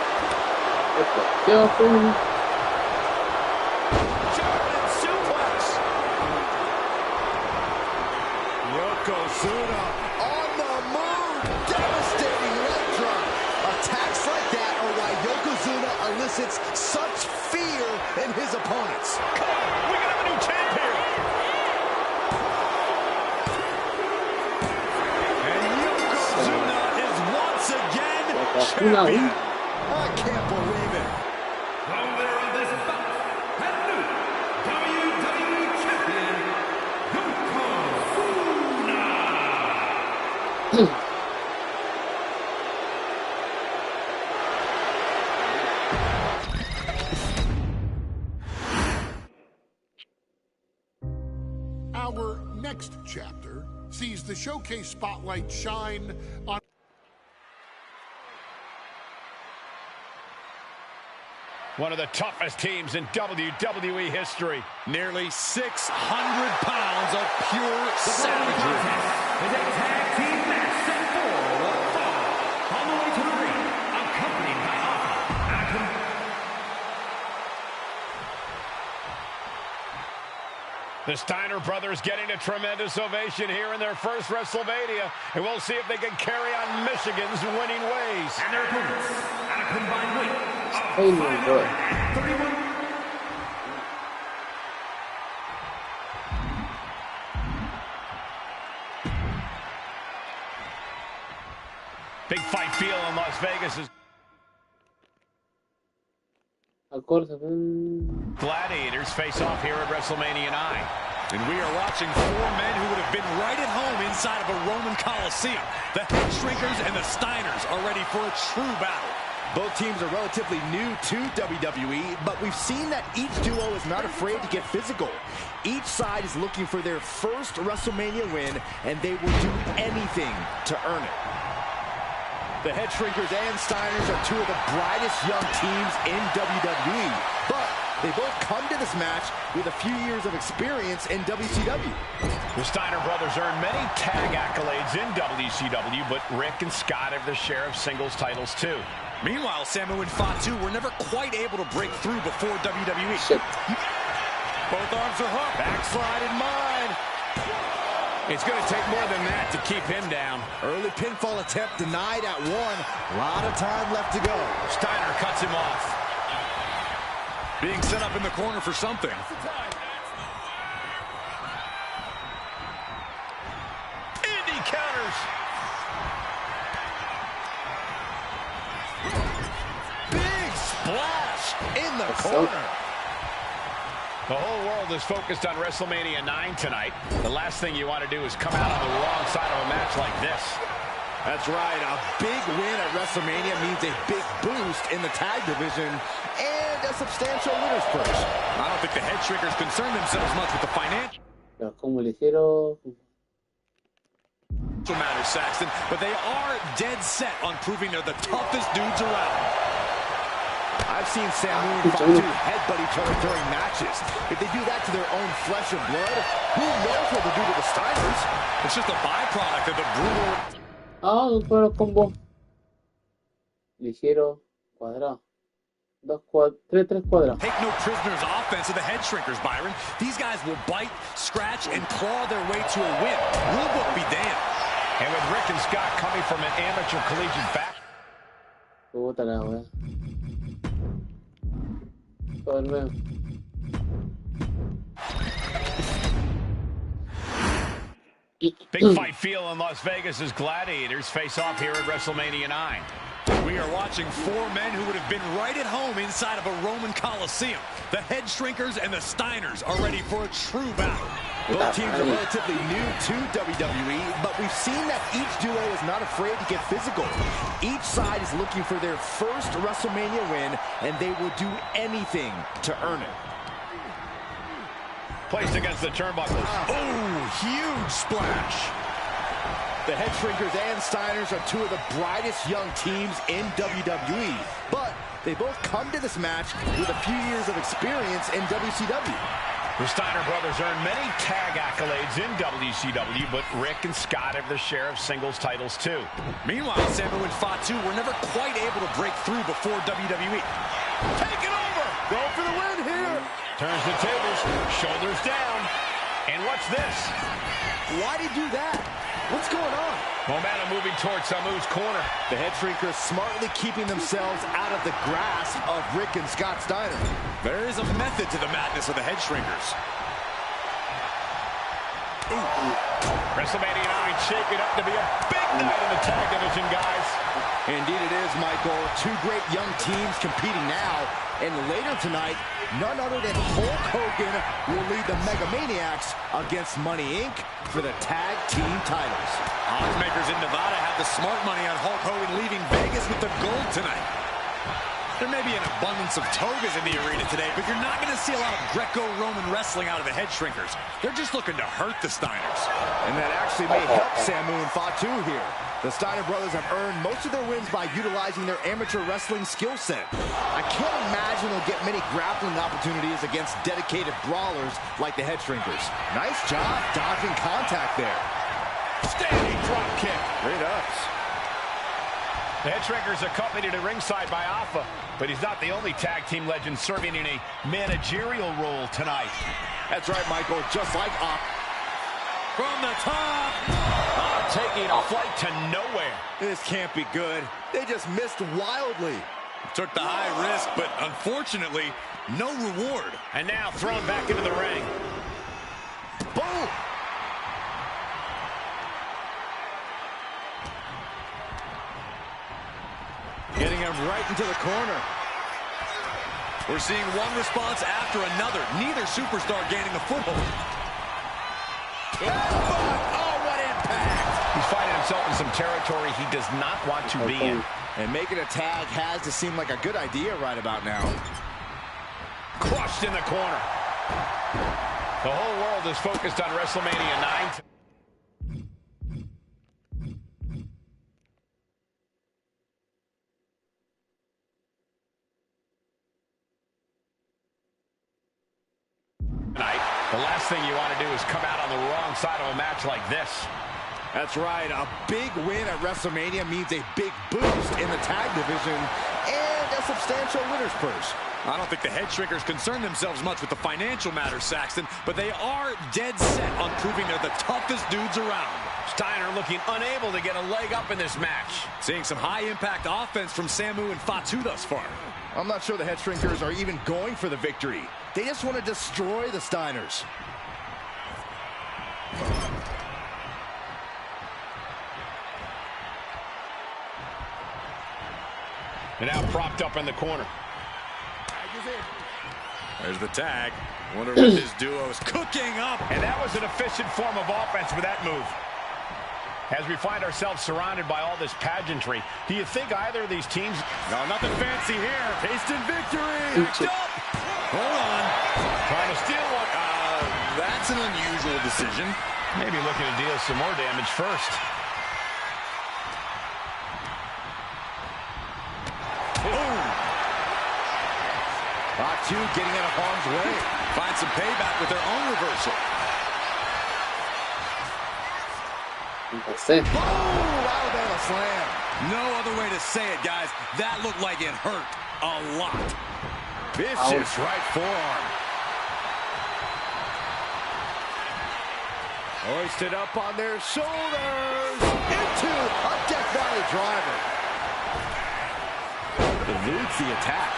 Careful. German suplex. Yokozuna on the move. Devastating leg drop. Attacks like that are why Yokozuna elicits such fear in his opponents. Come on, we got a new champ here. Champion. I can't believe it. The winner of this bout, and new WWE Champion, Yokozuna. Our next chapter sees the showcase spotlight shine on one of the toughest teams in WWE history. Nearly 600 pounds of pure The savagery. is a tag team match set for one fall. On the way to the ring, accompanied by Alpha. The Steiner brothers getting a tremendous ovation here in their first WrestleMania, and we'll see if they can carry on Michigan's winning ways. And their opponents at a combined weight of Oh my God. 531. Big fight feel in Las Vegas as Acuérdate. gladiators face off here at WrestleMania 9. And we are watching four men who would have been right at home inside of a Roman Coliseum. The Head Shrinkers and the Steiners are ready for a true battle. Both teams are relatively new to WWE, but we've seen that each duo is not afraid to get physical. Each side is looking for their first WrestleMania win, and they will do anything to earn it. The Head Shrinkers and Steiners are two of the brightest young teams in WWE, but they both come to this match with a few years of experience in WCW. The Steiner brothers earned many tag accolades in WCW, but Rick and Scott have their share of singles titles too. Meanwhile, Samu and Fatu were never quite able to break through before WWE. Shit. Both arms are hooked. Backslide in mind. It's going to take more than that to keep him down. Early pinfall attempt denied at one. A lot of time left to go. Steiner cuts him off. Being set up in the corner for something. Indy counters. Big splash in the corner. The whole world is focused on WrestleMania 9 tonight. The last thing you want to do is come out on the wrong side of a match like this. That's right. A big win at WrestleMania means a big boost in the tag division and a substantial winner's purse. I don't think the Head Shrinkers concern themselves much with the financial Como ligero. matters, Saxton, but they are dead set on proving they're the toughest dudes around. I've seen Samu and Fatu headbutt each other during matches. If they do that to their own flesh and blood, who knows what they'll do to the Steiners? It's just a byproduct of the brutal... Ah, un buen combo. Ligero, cuadrado. Tres cuadrados. Take no prisoners offense of the Head Shrinkers, Byron. These guys will bite, scratch, and claw their way to a win. Rulebook be damned. And with Rick and Scott coming from an amateur collegiate back... Puta la wea. Todo de nuevo. Big fight feel in Las Vegas as Gladiators face off here at WrestleMania 9. We are watching four men who would have been right at home inside of a Roman Coliseum. The Head Shrinkers and the Steiners are ready for a true battle. Both teams are relatively new to WWE, but we've seen that each duo is not afraid to get physical. Each side is looking for their first WrestleMania win, and they will do anything to earn it. Placed against the turnbuckles. Oh, huge splash. The Head Shrinkers and Steiners are two of the brightest young teams in WWE, but they both come to this match with a few years of experience in WCW. The Steiner brothers earned many tag accolades in WCW, but Rick and Scott have their share of singles titles too. Meanwhile, Samu and Fatu were never quite able to break through before WWE. Take it over! Go for the win here! Turns the tables, shoulders down. And what's this? Why did he do that? What's going on? Momentum moving towards Samu's corner. The Head Shrinkers smartly keeping themselves out of the grasp of Rick and Scott Steiner. There is a method to the madness of the Head Shrinkers. WrestleMania 9 shaping up to be a big night in the tag division, guys. Indeed it is, Michael. Two great young teams competing now. And later tonight, none other than Hulk Hogan will lead the Megamaniacs against Money Inc. for the tag team titles. Oddsmakers in Nevada have the smart money on Hulk Hogan leaving Vegas with the gold tonight. There may be an abundance of togas in the arena today, but you're not going to see a lot of Greco-Roman wrestling out of the Head Shrinkers. They're just looking to hurt the Steiners. And that actually may help Samu and Fatu here. The Steiner brothers have earned most of their wins by utilizing their amateur wrestling skill set. I can't imagine they'll get many grappling opportunities against dedicated brawlers like the Head Shrinkers. Nice job dodging contact there. Standing drop kick. Great ups. The Head Shrinkers accompanied at ringside by Alpha, but he's not the only tag team legend serving in a managerial role tonight. That's right, Michael, just like Alpha. From the top. Taking a flight to nowhere. This can't be good. They just missed wildly. Took the high risk, but unfortunately, no reward. And now thrown back into the ring. Boom! Getting him right into the corner. We're seeing one response after another. Neither superstar gaining a foothold. Oh, what impact! He's finding himself in some territory he does not want to be in. And making a tag has to seem like a good idea right about now. Crushed in the corner. The whole world is focused on WrestleMania 9. The last thing you want to do is come out on the wrong side of a match like this. That's right. A big win at WrestleMania means a big boost in the tag division and a substantial winner's purse. I don't think the head shrinkers concern themselves much with the financial matters, Saxton, but they are dead set on proving they're the toughest dudes around. Steiner looking unable to get a leg up in this match. Seeing some high-impact offense from Samu and Fatu thus far. I'm not sure the head shrinkers are even going for the victory. They just want to destroy the Steiners. And now propped up in the corner. There's the tag. Wonder what this duo is cooking up. And that was an efficient form of offense with that move. As we find ourselves surrounded by all this pageantry, do you think either of these teams... No, nothing fancy here. Tasting victory. Act up. Hold on. Trying to steal one. That's an unusual decision. Maybe looking to deal some more damage first. Fatu getting out of harm's way. Find some payback with their own reversal. Oh, Alabama slam. No other way to say it, guys. That looked like it hurt a lot. Vicious right forearm. Hoisted up on their shoulders. Into a Death Valley driver. Eludes the attack.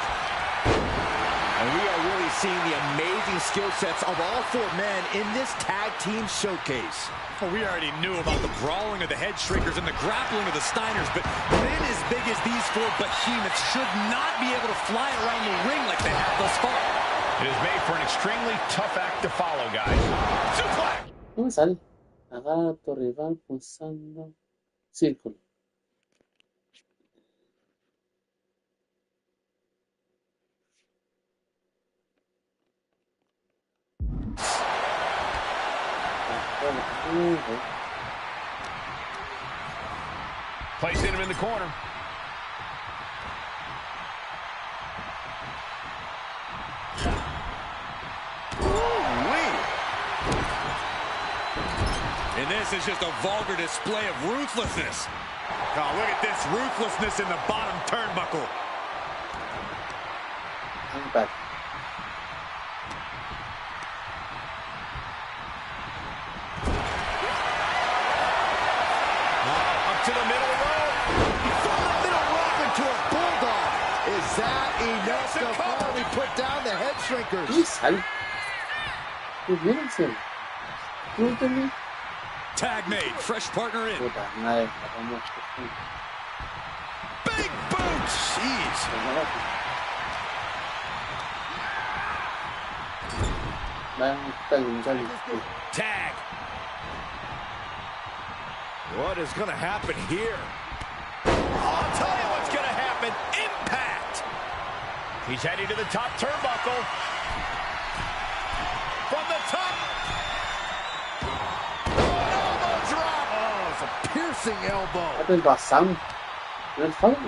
And we are really seeing the amazing skill sets of all four men in this tag team showcase. Well, we already knew about the brawling of the head shrinkers and the grappling of the Steiners, but men as big as these four behemoths should not be able to fly around the ring like they have thus far. It is made for an extremely tough act to follow, guys. Suplex! ¿Cómo sale? Agarra a tu rival pulsando círculo. Placing him in the corner. And this is just a vulgar display of ruthlessness. Oh, look at this ruthlessness in the bottom turnbuckle. I'm back. To the middle rope. From the middle rope into a bulldog. Is that enough to finally put down the head shrinkers? ¿Cómo sale? ¿Qué bien hacer? ¿Tú también? Tag made. Fresh partner in. Puta madre, la vamos Big boot. Jeez. Tag. What is going to happen here? I'll tell you what's going to happen. Impact. He's heading to the top turnbuckle. From the top. Elbow drop. Oh, it's a piercing elbow. Hacen pasando. No es falta.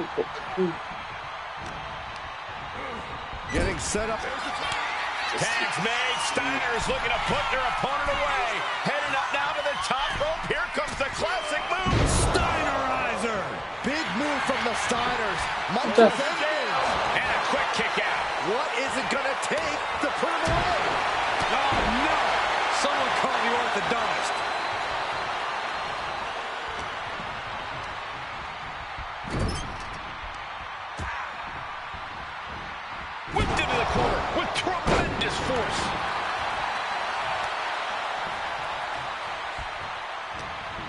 Getting set up. Tags made. Steiner is looking to put their opponent away. Heading up now to the top rope. Here comes the classic move. Steinerizer. Big move from the Steiners. Much of And a quick kick out. What is it going to take to put him away? Oh, no. Someone call the orthodontist. Whipped into the corner with tremendous force.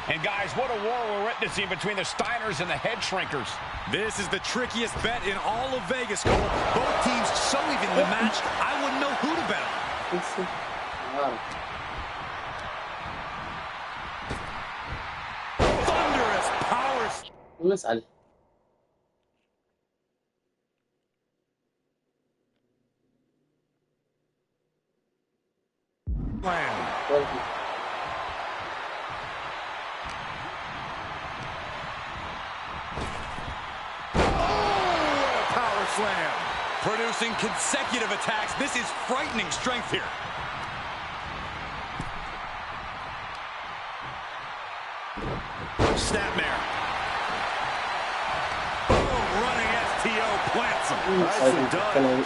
And guys, what a war we're witnessing between the Steiners and the head shrinkers. This is the trickiest bet in all of Vegas, Cole. Both teams so even in the match, I wouldn't know who to bet on. No me sale. Power slam. Producing consecutive attacks. This is frightening strength here. Snapmare. Oh, running STO plants him. Nicely done.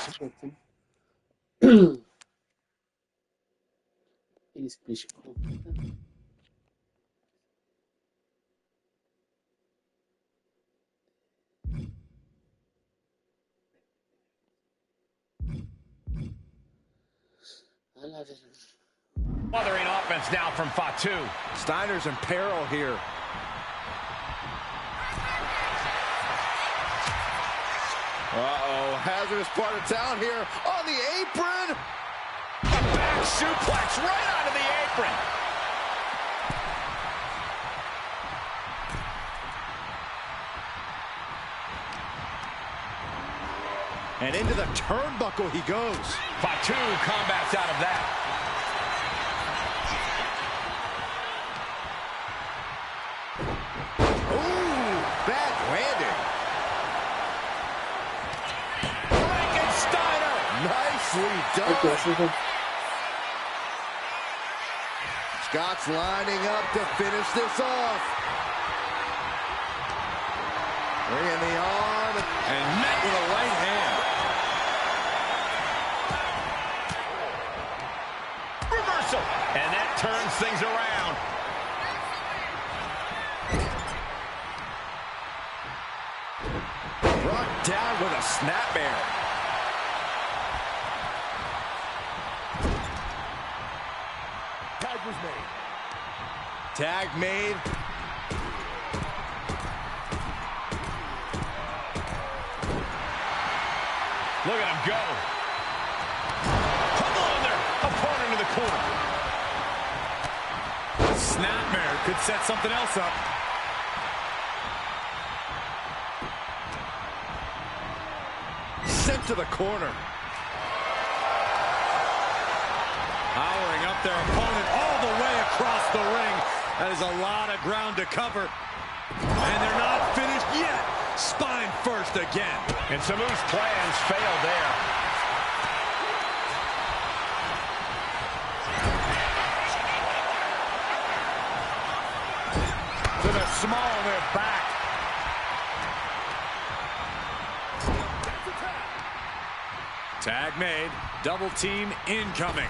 Y splish. Mothering offense now from Fatu. Steiner's in peril here. Uh-oh, hazardous part of town here on the apron. A back suplex right onto the apron. And into the turnbuckle he goes. Fatu combats out of that. Ooh, bad landing. Frankensteiner. Nicely done. Scott's lining up to finish this off. Bringing the arm And met with a right hand. Reversal. And that turns things around. brought down with a snapmare. Tag was made. Tag made. Look at him go. Pummel on their opponent to the corner. Snapmare could set something else up. Sent to the corner. Powering up their opponent all the way across the ring. That is a lot of ground to cover. And they're not finished yet. Spine first again. And Samu's plans failed there. To the small of their back. Tag made. Double team incoming.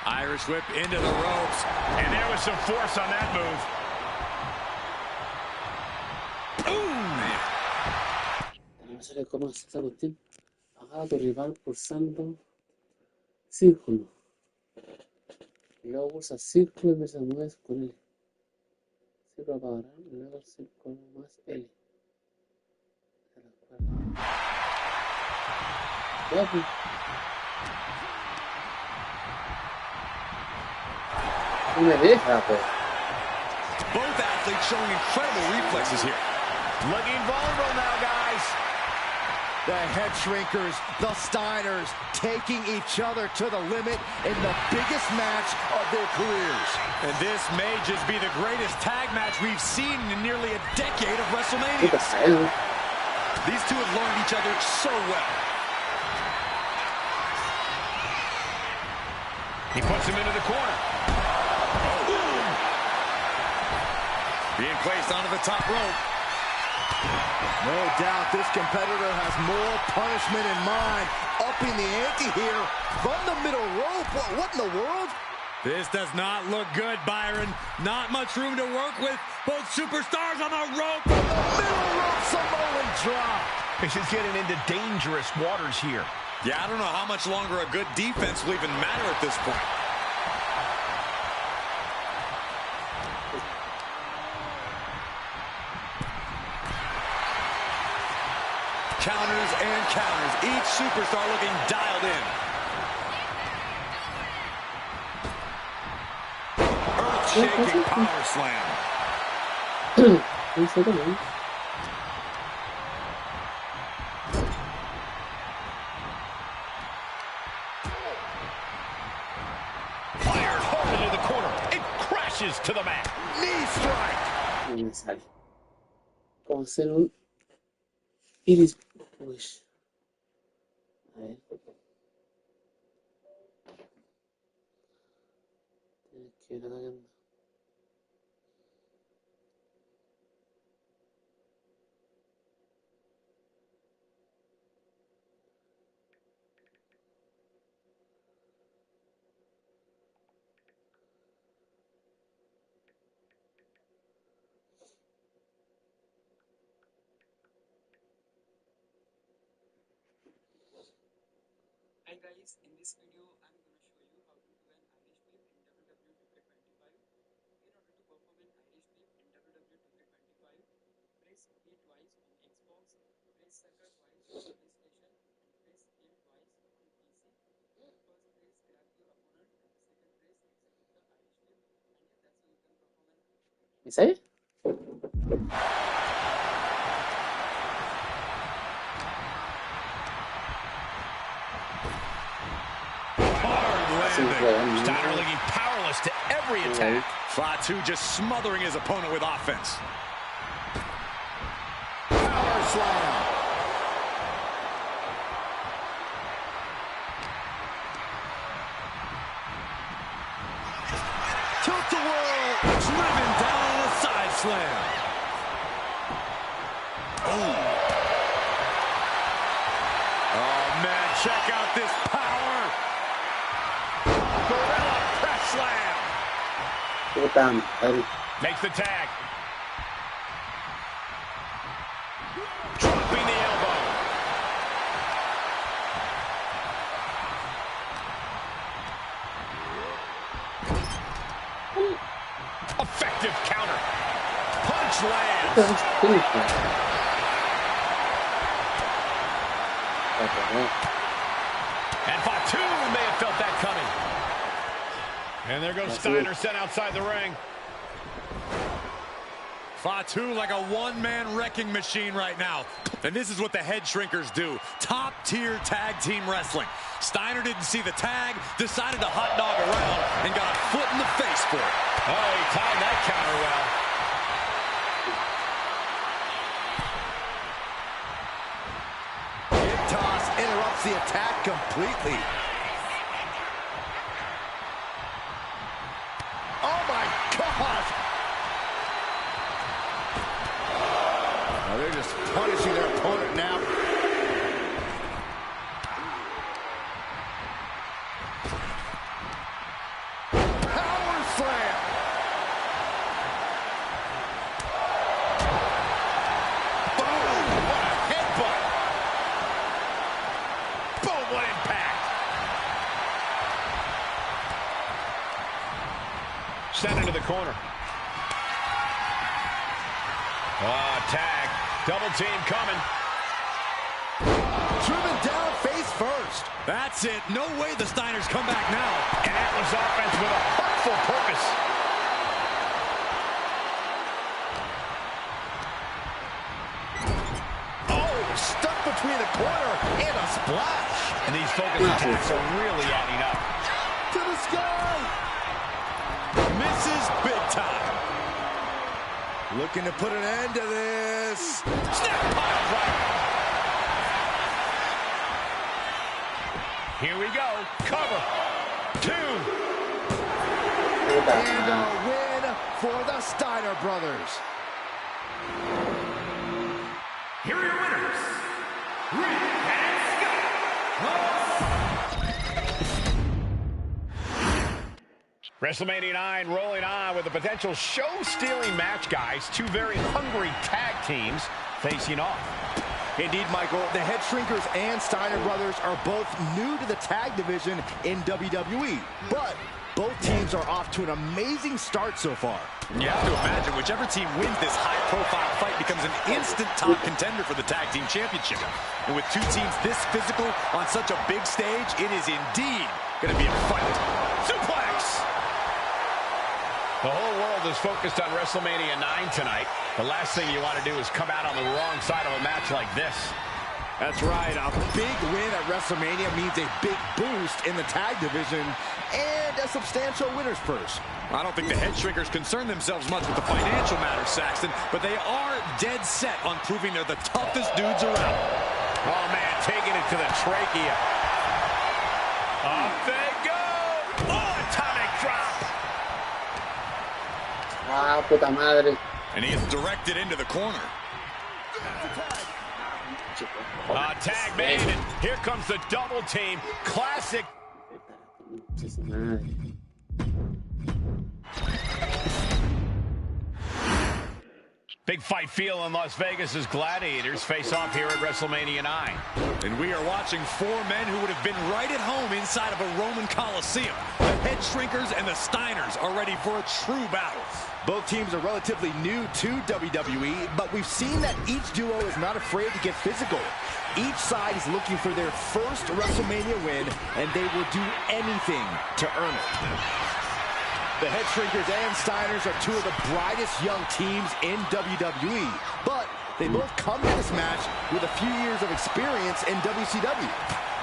Irish whip into the ropes. And there was some force on that move. No sé cómo hacer esa cuestión. Agarra a tu rival pulsando círculo. Y luego pulsa círculo y me se mueves con él. Círculo para agarrar y luego círculo más L. Ya, pues. No me deja, pues. Both athletes showing incredible reflexes here. Looking vulnerable now, guys. The head shrinkers, the Steiners, taking each other to the limit in the biggest match of their careers. And this may just be the greatest tag match we've seen in nearly a decade of WrestleMania. These two have learned each other so well. He puts him into the corner. Being placed onto the top rope. No doubt this competitor has more punishment in mind. Upping the ante here from the middle rope. What in the world? This does not look good, Byron. Not much room to work with. Both superstars on the rope. Middle rope Samoan drop. This is getting into dangerous waters here. Yeah, I don't know how much longer a good defense will even matter at this point. Counters and counters. Each superstar looking dialed in. Earth-shaking power slam. crashes to the mat. Knee strike. Y me sale. Como hacer un iris. Uy. A ver. Tienes que ir atacando. ¿Me sale? Steiner looking powerless to every attack. Fatu just smothering his opponent with offense. Power slam. Tilt-a-whirl, driven down on a side slam. Oh, man, check out this power. Gorilla press slam. Puta madre. Makes the tag. Dropping the elbow. Effective counter. Punch lands. And Fatu may have felt that coming. And there goes Steiner sent outside the ring. Fatu like a one-man wrecking machine right now. And this is what the head shrinkers do. Top-tier tag team wrestling. Steiner didn't see the tag, decided to hot dog around, and got a foot in the face for it. Oh, he timed that counter well. Hip toss interrupts the attack completely. Oh my gosh! Oh, they're just punishing their opponent now. Power slam! Boom! What a headbutt! Boom! What impact! Sent into the corner. Tag. Double team coming. Driven down face first. That's it. No way the Steiners come back now. And Atlas offense with a hurtful purpose. Oh, stuck between the corner and a splash. And these focus attacks are really adding up. To the sky. Misses big time. Looking to put an end to this. Snap pile driver. Here we go. Cover. 2. And a win for the Steiner brothers. Here are your winners, Rick and Scott. WrestleMania 9 rolling on with a potential show-stealing match, guys. Two very hungry tag teams facing off. Indeed, Michael, the Head Shrinkers and Steiner brothers are both new to the tag division in WWE, but both teams are off to an amazing start so far. You have to imagine whichever team wins this high-profile fight becomes an instant top contender for the tag team championship. And with two teams this physical on such a big stage, it is indeed going to be a fight. Suplex! The whole world is focused on WrestleMania 9 tonight. The last thing you want to do is come out on the wrong side of a match like this. That's right. A big win at WrestleMania means a big boost in the tag division and a substantial winner's purse. I don't think the head shrinkers concern themselves much with the financial matters, Saxton, but they are dead set on proving they're the toughest dudes around. Oh, man, taking it to the trachea. Up they go. Oh, atomic drop. Ah, puta madre. And he is directed into the corner. Tag made, and here comes the double team. Classic. Big fight feel in Las Vegas as Gladiators face off here at WrestleMania 9. And we are watching four men who would have been right at home inside of a Roman Coliseum. The head shrinkers and the Steiners are ready for a true battle. Both teams are relatively new to WWE, but we've seen that each duo is not afraid to get physical. Each side is looking for their first WrestleMania win, and they will do anything to earn it. The Head Shrinkers and Steiners are two of the brightest young teams in WWE, but they both come to this match with a few years of experience in WCW.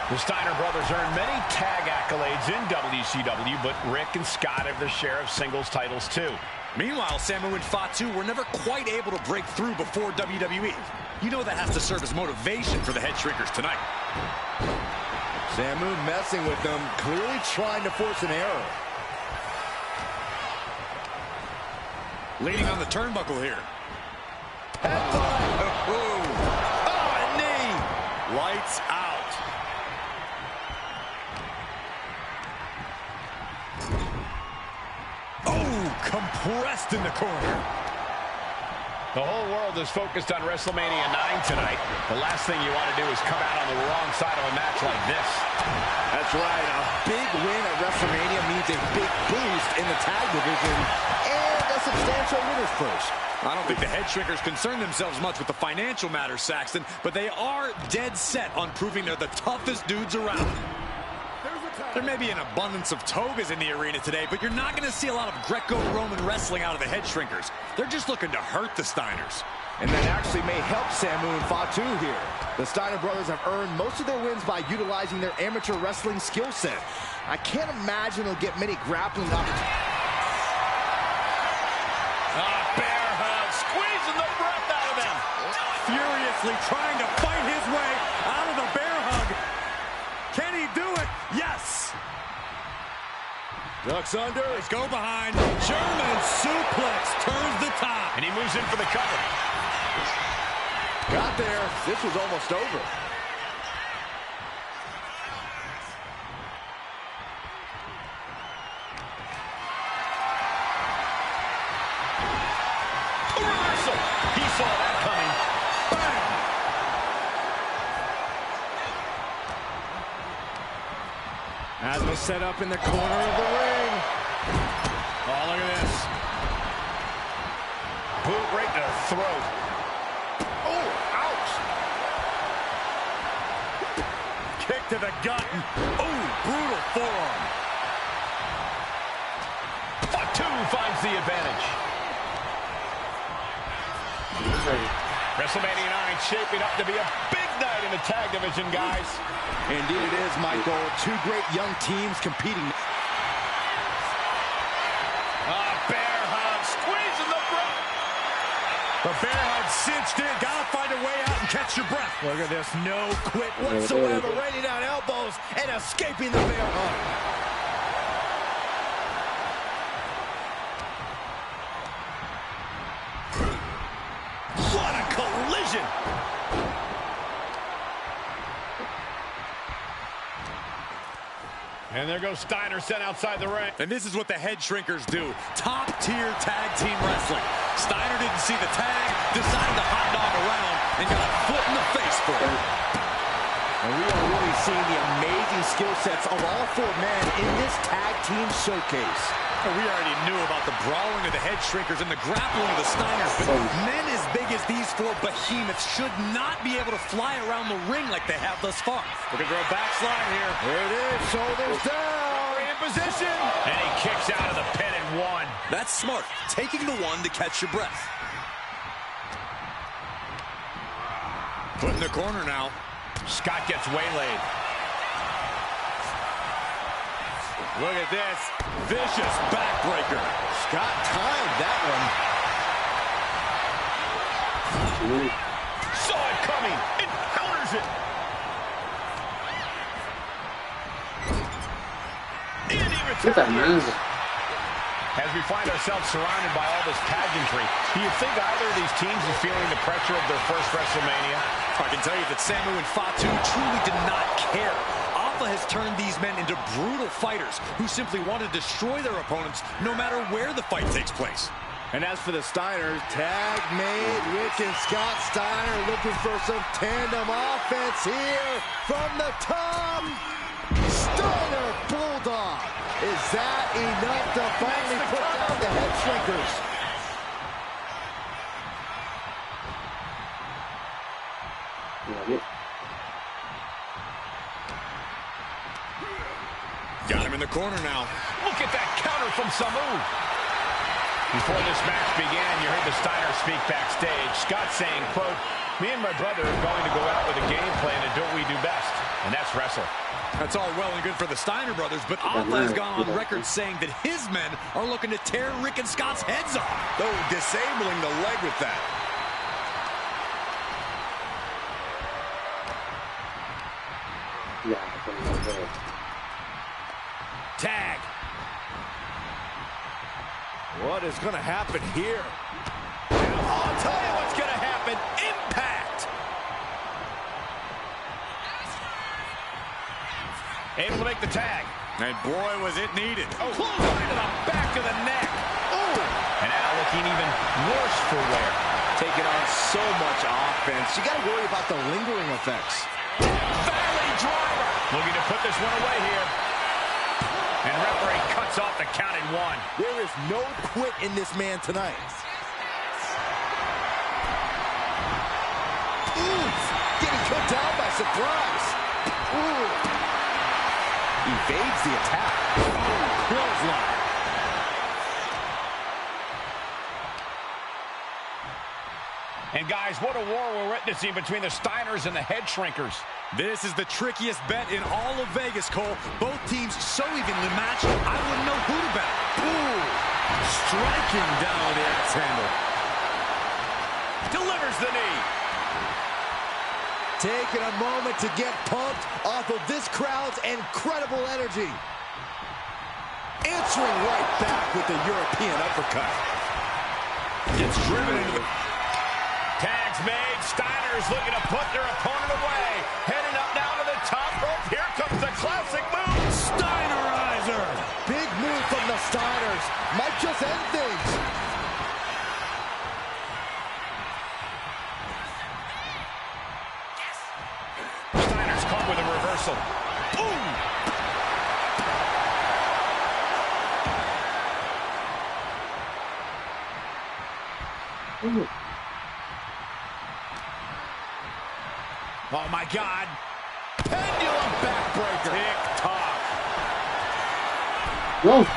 The Steiner brothers earned many tag accolades in WCW, but Rick and Scott have their share of singles titles too. Meanwhile, Samu and Fatu were never quite able to break through before WWE. You know that has to serve as motivation for the Head Shrinkers tonight. Samu messing with them, clearly trying to force an error. Leaning on the turnbuckle here. Headbutt! Oh, a knee! Lights out. Oh, compressed in the corner. The whole world is focused on WrestleMania 9 tonight. The last thing you want to do is come out on the wrong side of a match like this. That's right. A big win at WrestleMania means a big boost in the tag division and a substantial winner's purse. I don't think the Head Shrinkers concern themselves much with the financial matters, Saxton, but they are dead set on proving they're the toughest dudes around. There may be an abundance of togas in the arena today, but you're not going to see a lot of Greco-Roman wrestling out of the Head Shrinkers. They're just looking to hurt the Steiners. And that actually may help Samu and Fatu here. The Steiner brothers have earned most of their wins by utilizing their amateur wrestling skill set. I can't imagine they'll get many grappling opportunities. Bear hug, squeezing the breath out of him. Furiously trying to fight his way out of the bear hug. Can he do it? Yes. Ducks under. Let's go behind. German suplex turns the top. And he moves in for the cover. Got there. This was almost over. A reversal. He saw that coming. Bang. As was set up in the corner of the ring. Oh, look at this. Boot right to the throat. Oh, ouch. Kick to the gut. Oh, brutal forearm. Fatu finds the advantage. WrestleMania 9 shaping up to be a big night in the tag division, guys. Indeed it is, Michael. Two great young teams competing. Bear hug, squeezing the breath. The bear hug cinched in. Gotta find a way out and catch your breath. Look at this. No quit whatsoever. Raining down elbows and escaping the bear hug. What a collision! And there goes Steiner sent outside the ring. And this is what the Head Shrinkers do. Top-tier tag team wrestling. Steiner didn't see the tag, decided to hot dog around, and got a foot in the face for it. And we are really seeing the amazing skill sets of all four men in this tag team showcase. We already knew about the brawling of the Head Shrinkers and the grappling of the Steiners, but men as big as these four behemoths should not be able to fly around the ring like they have thus far. Looking for a backslide here. There it is, shoulders down. In position. And he kicks out of the pin and one. That's smart, taking the one to catch your breath. Put in the corner now. Scott gets waylaid. Look at this. Vicious backbreaker. Scott timed that one. Saw it coming. And counters it. And he retaliates. As we find ourselves surrounded by all this pageantry, do you think either of these teams is feeling the pressure of their first WrestleMania? I can tell you that Samu and Fatu truly did not care. Alpha has turned these men into brutal fighters who simply want to destroy their opponents no matter where the fight takes place. And as for the Steiners, tag made. Rick and Scott Steiner looking for some tandem offense here from the top. Steiner Bulldog. Is that enough to finally put down the head shrinkers? Got him in the corner now. Look at that counter from Samu. Before this match began, you heard the Steiner speak backstage. Scott saying, quote, "Me and my brother are going to go out with a game plan to do what we do best, and that's wrestle." That's all well and good for the Steiner brothers, but Alpha has gone on record saying that his men are looking to tear Rick and Scott's heads off. Though disabling the leg with that. Tag. What is going to happen here? I'll tell you what's going to happen. Impact. Able to make the tag. And boy, was it needed. Oh, clothesline to the back of the neck. Oh, and now looking even worse for wear. Taking on so much offense. You got to worry about the lingering effects. Valley driver. Looking to put this one away here. And referee cuts off the count at one. There is no quit in this man tonight. Ooh, getting cut down by surprise. Ooh. Evades the attack. Oh, clothesline. And guys, what a war we're witnessing between the Steiners and the Head Shrinkers. This is the trickiest bet in all of Vegas, Cole. Both teams so evenly matched, I wouldn't know who to bet. Ooh, striking down with the axe handle. Delivers the knee. Taking a moment to get pumped off of this crowd's incredible energy. Answering right back with the European uppercut. Gets driven into the... Tags made. Steiner's looking to put their opponent away. Heading up now to the top rope. Here comes the classic move. Steinerizer. Big move from the Steiners. Might just end things. Steiner's caught with a reversal. Boom! Ooh. Oh, my God. Pendulum backbreaker. Tick-tock. No.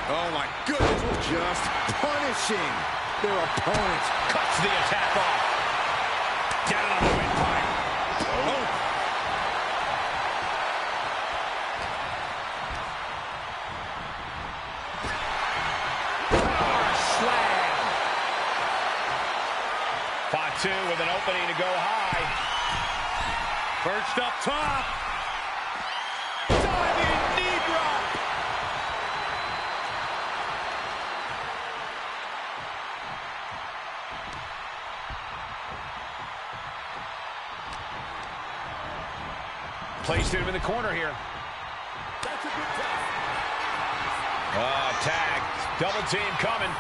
Oh, my goodness. Just punishing their opponent. Cuts the attack off. Down on the windpipe. Oh. Power slam. Fatu with an opening to go high. Perched up top. Diving knee drop. Placed him in the corner here. That's a good tag. Tag. Double team coming.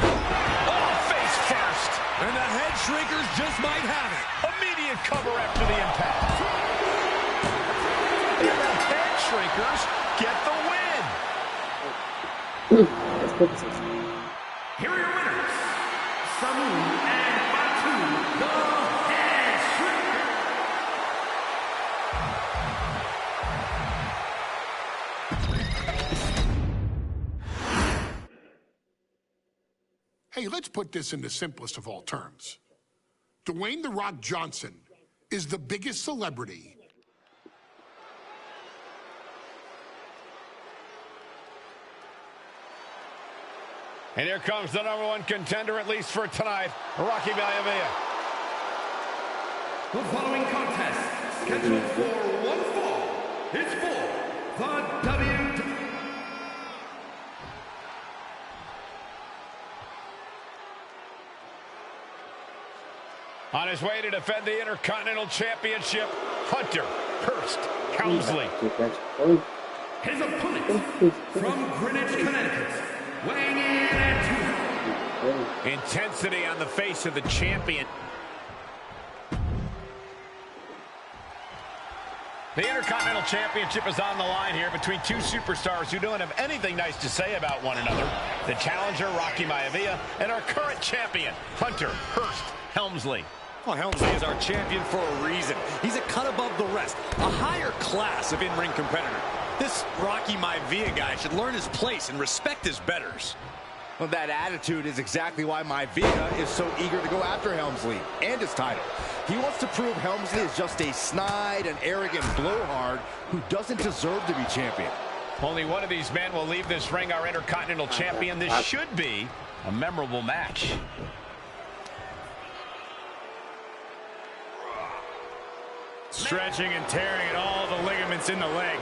Oh, face first. And the Head Shrinkers just might have it. Immediate cover after the impact. And the Head Shrinkers get the win. Here are your winners, Samu and Fatu, the Head Shrinkers. Hey, let's put this in the simplest of all terms. Dwayne "The Rock" Johnson is the biggest celebrity. And here comes the #1 contender, at least for tonight, Rocky Maivia. The following contest, scheduled for one fall, is for the WWE. On his way to defend the Intercontinental Championship, Hunter Hearst Helmsley. His opponent, from Greenwich, Connecticut, weighing in at 200. Intensity on the face of the champion. The Intercontinental Championship is on the line here between two superstars who don't have anything nice to say about one another. The challenger, Rocky Maivia, and our current champion, Hunter Hearst Helmsley. Well, Helmsley is our champion for a reason. He's a cut above the rest, a higher class of in-ring competitor. This Rocky Maivia guy should learn his place and respect his betters. Well, that attitude is exactly why Maivia is so eager to go after Helmsley and his title. He wants to prove Helmsley is just a snide and arrogant blowhard who doesn't deserve to be champion. Only one of these men will leave this ring our Intercontinental Champion. This should be a memorable match. Stretching and tearing at all the ligaments in the leg.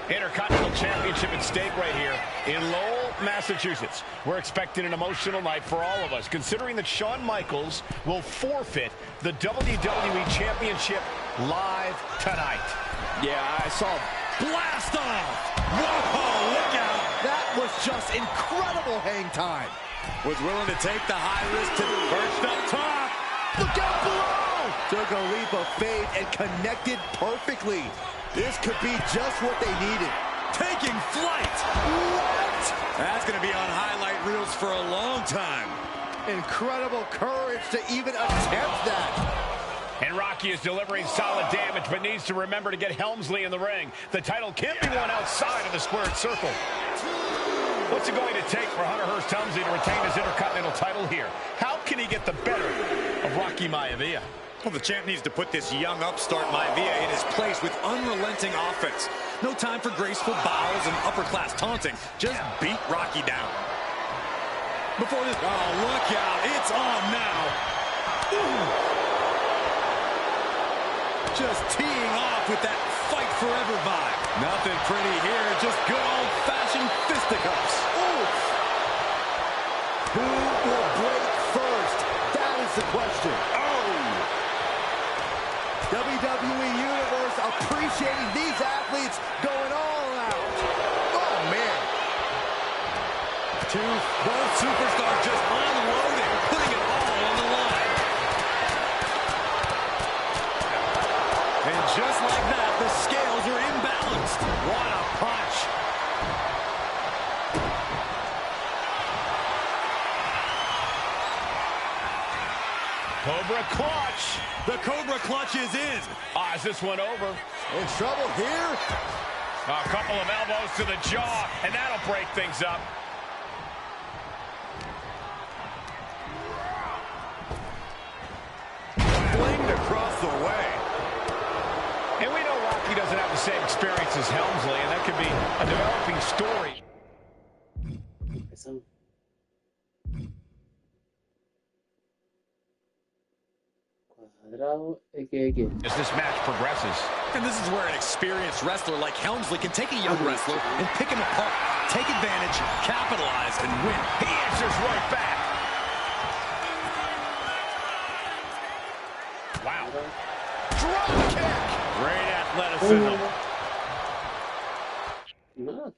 Intercontinental Championship at stake right here in Lowell, Massachusetts. We're expecting an emotional night for all of us, considering that Shawn Michaels will forfeit the WWE Championship live tonight. Yeah, I saw blast off. Whoa, look out. That was just incredible hang time. Was willing to take the high risk to perched up top. Look out below. Took a leap of faith and connected perfectly. This could be just what they needed. Taking flight. What? That's going to be on highlight reels for a long time. Incredible courage to even attempt that. And Rocky is delivering solid damage, but needs to remember to get Helmsley in the ring. The title can't be won outside of the squared circle. What's it going to take for Hunter Hearst Helmsley to retain his Intercontinental title here? How can he get the better of Rocky Maivia? Well, the champ needs to put this young upstart Maivia in his place with unrelenting offense. No time for graceful bows and upper-class taunting. Just beat Rocky down. Before this... Oh, look out. It's on now. Ooh. Just teeing off with that fight forever vibe. Nothing pretty here. Just good old-fashioned fisticuffs. Oof. Who will break first? That is the question. WWE Universe appreciating these athletes going all out. Oh, man. Both superstars just unloading, putting it all on the line. And just like that, the scales are imbalanced. What a punch. Cobra clutch. The Cobra clutch is in. Is this one over? In trouble here. A couple of elbows to the jaw, and that'll break things up. Flinged across the way. And we know Rocky doesn't have the same experience as Helmsley, and that could be a developing story. As this match progresses. And this is where an experienced wrestler like Helmsley can take a young wrestler and pick him apart, take advantage, capitalize, and win. He answers right back. Wow. Drop kick. Great athleticism. No.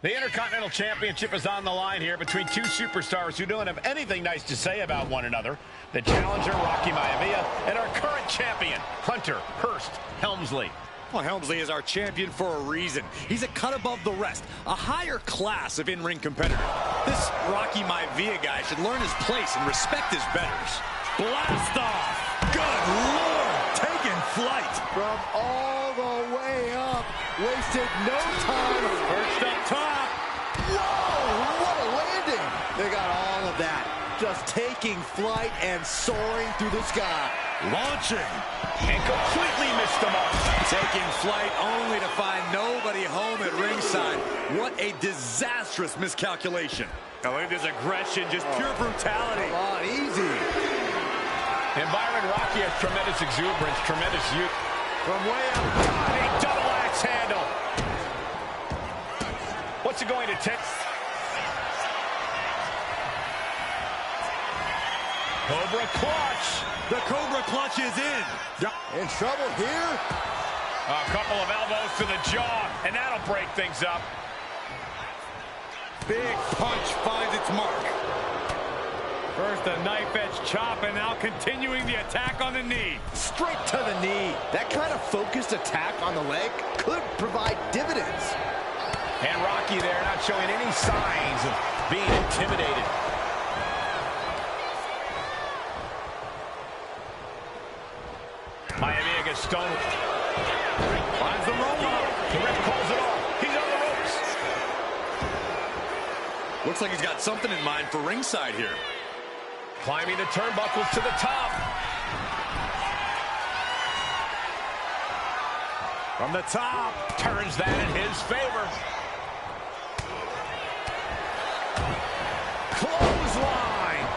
The Intercontinental Championship is on the line here between two superstars who don't have anything nice to say about one another. The challenger, Rocky Maivia, and our current champion, Hunter Hearst Helmsley. Well, Helmsley is our champion for a reason. He's a cut above the rest, a higher class of in-ring competitor. This Rocky Maivia guy should learn his place and respect his betters. Blast off! Good Lord! Taking flight! From all the way up, wasted no time. Perched up top. Whoa, what a landing! They got all of that. Just taking flight and soaring through the sky. Launching. And completely missed the mark. Taking flight only to find nobody home at ringside. What a disastrous miscalculation. Now look at this aggression, just pure brutality. Come on, easy. And Byron, Rocky has tremendous exuberance, tremendous youth. From way up, a double axe handle. What's it going to take? Cobra clutch. The Cobra clutch is in. In trouble here? A couple of elbows to the jaw, and that'll break things up. Big punch finds its mark. First a knife-edge chop, and now continuing the attack on the knee. Straight to the knee. That kind of focused attack on the leg could provide dividends. And Rocky there not showing any signs of being intimidated. Maivia gets stoned. Finds the roll-up. The ref calls it off. He's on the ropes. Looks like he's got something in mind for ringside here. Climbing the turnbuckles to the top. From the top. Turns that in his favor. Clothesline.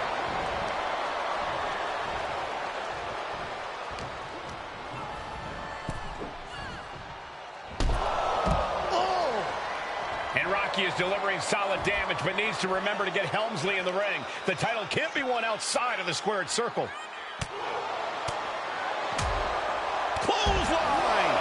And Rocky is delivering solid damage, but needs to remember to get Helmsley in the ring. The title can't be won outside of the squared circle. Clothesline!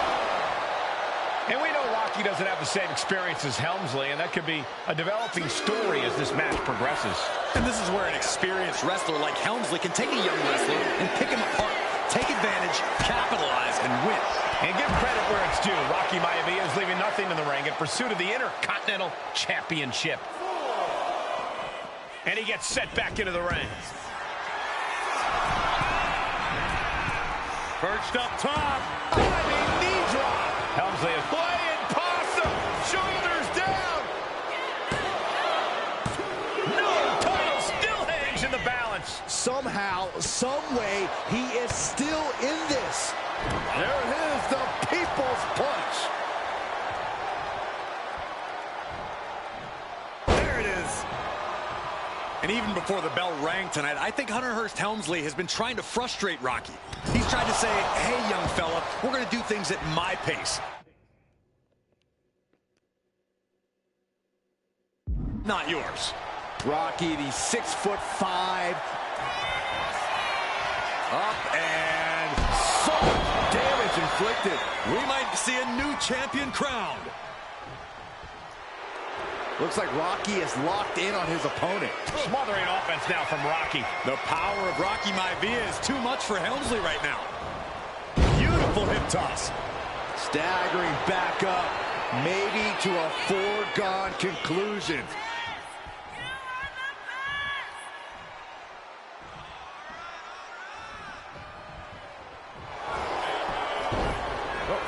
And we know Rocky doesn't have the same experience as Helmsley, and that could be a developing story as this match progresses. And this is where an experienced wrestler like Helmsley can take a young wrestler and pick him apart, take advantage, capitalize, and win. And give credit where it's due. Rocky Maivia is leaving nothing in the ring in pursuit of the Intercontinental Championship. And he gets set back into the ring. Perched up top. Diving knee drop. Helmsley is playing possum. Shoulders down. No, title still hangs in the balance. Somehow, some way, he is still in this. There it is, the People's Punch. There it is. And even before the bell rang tonight, I think Hunter Hearst Helmsley has been trying to frustrate Rocky. He's trying to say, hey, young fella, we're going to do things at my pace. Not yours. Rocky, the 6'5". Up and so much damage inflicted. We might see a new champion crowned. Looks like Rocky is locked in on his opponent. Smothering offense now from Rocky. The power of Rocky Maivia is too much for Helmsley right now. Beautiful hip toss. Staggering back up, maybe to a foregone conclusion.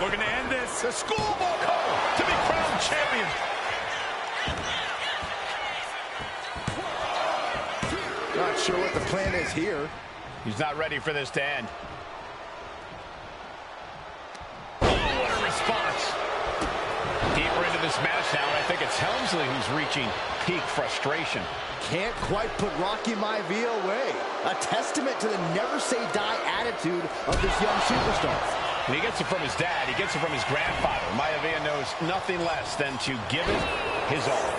Looking to end this. The schoolboy to be crowned champion. Not sure what the plan is here. He's not ready for this to end. Oh, what a response. Deeper into this match now, and I think it's Helmsley who's reaching peak frustration. Can't quite put Rocky Maivia away. A testament to the never-say-die attitude of this young superstar. And he gets it from his dad. He gets it from his grandfather. Maivia knows nothing less than to give it his all.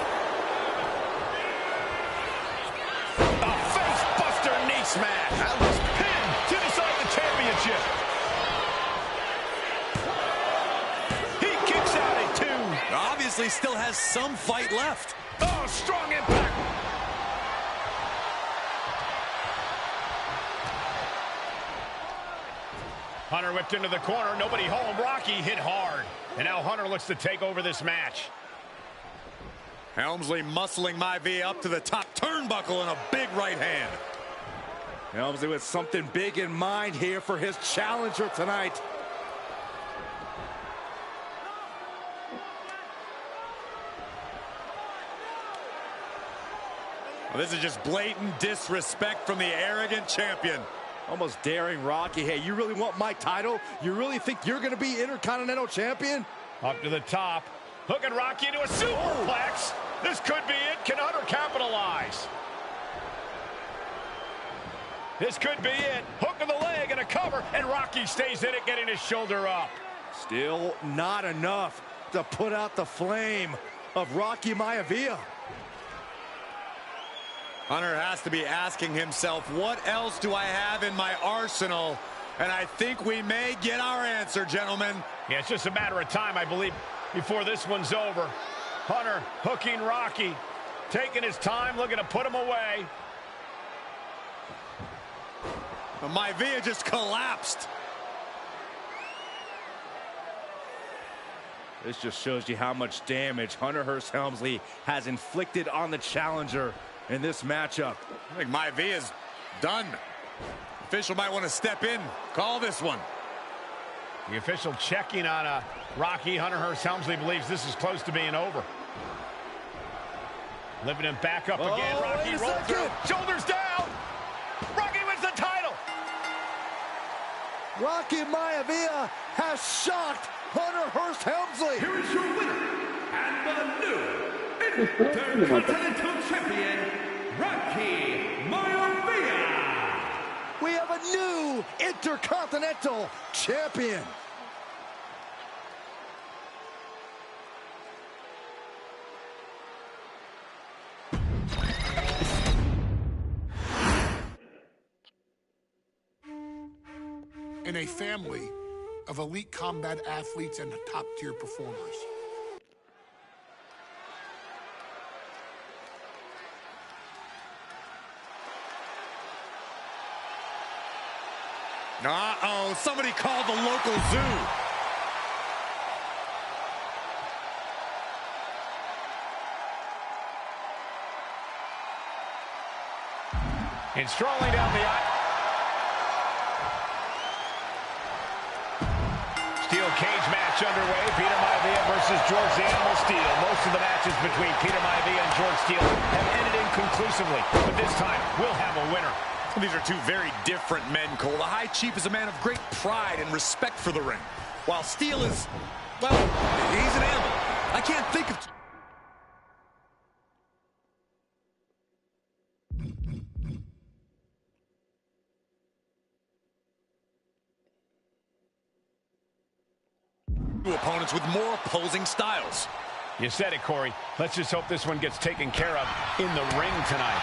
A face-buster knee smash. That was pinned to decide the championship. He kicks out at 2. obviously still has some fight left. Oh, strong impact. Hunter whipped into the corner. Nobody home. Rocky hit hard. And now Hunter looks to take over this match. Helmsley muscling Maivia up to the top turnbuckle and a big right hand. Helmsley with something big in mind here for his challenger tonight. Well, this is just blatant disrespect from the arrogant champion. Almost daring Rocky. Hey, you really want my title? You really think you're going to be Intercontinental Champion? Up to the top. Hooking Rocky into a superplex. This could be it. Can Hunter capitalize? This could be it. Hook of the leg and a cover. And Rocky stays in it, getting his shoulder up. Still not enough to put out the flame of Rocky Maivia. Hunter has to be asking himself, what else do I have in my arsenal? And I think we may get our answer, gentlemen. Yeah, it's just a matter of time, I believe, before this one's over. Hunter hooking Rocky, taking his time, looking to put him away. Maivia just collapsed. This just shows you how much damage Hunter Hearst Helmsley has inflicted on the challenger in this matchup. I think Maivia's done. Official might want to step in, call this one. The official checking on Rocky. Hunter Hearst Helmsley believes this is close to being over. Lifting him back up again. Rocky rolls through. Shoulders down. Rocky wins the title. Rocky Maivia has shocked Hunter Hearst Helmsley. Here is your winner, and the new Intercontinental Champion, Rocky Maivia. We have a new Intercontinental Champion. In a family of elite combat athletes and top-tier performers. Uh-oh, somebody called the local zoo. And strolling down the aisle. Steel cage match underway. Peter Maivia versus George the Animal Steele. Most of the matches between Peter Maivia and George Steele have ended inconclusively. But this time, we'll have a winner. These are two very different men, Cole. The High Chief is a man of great pride and respect for the ring, while Steele is, well, he's an animal. I can't think of... two opponents with more opposing styles. You said it, Corey. Let's just hope this one gets taken care of in the ring tonight.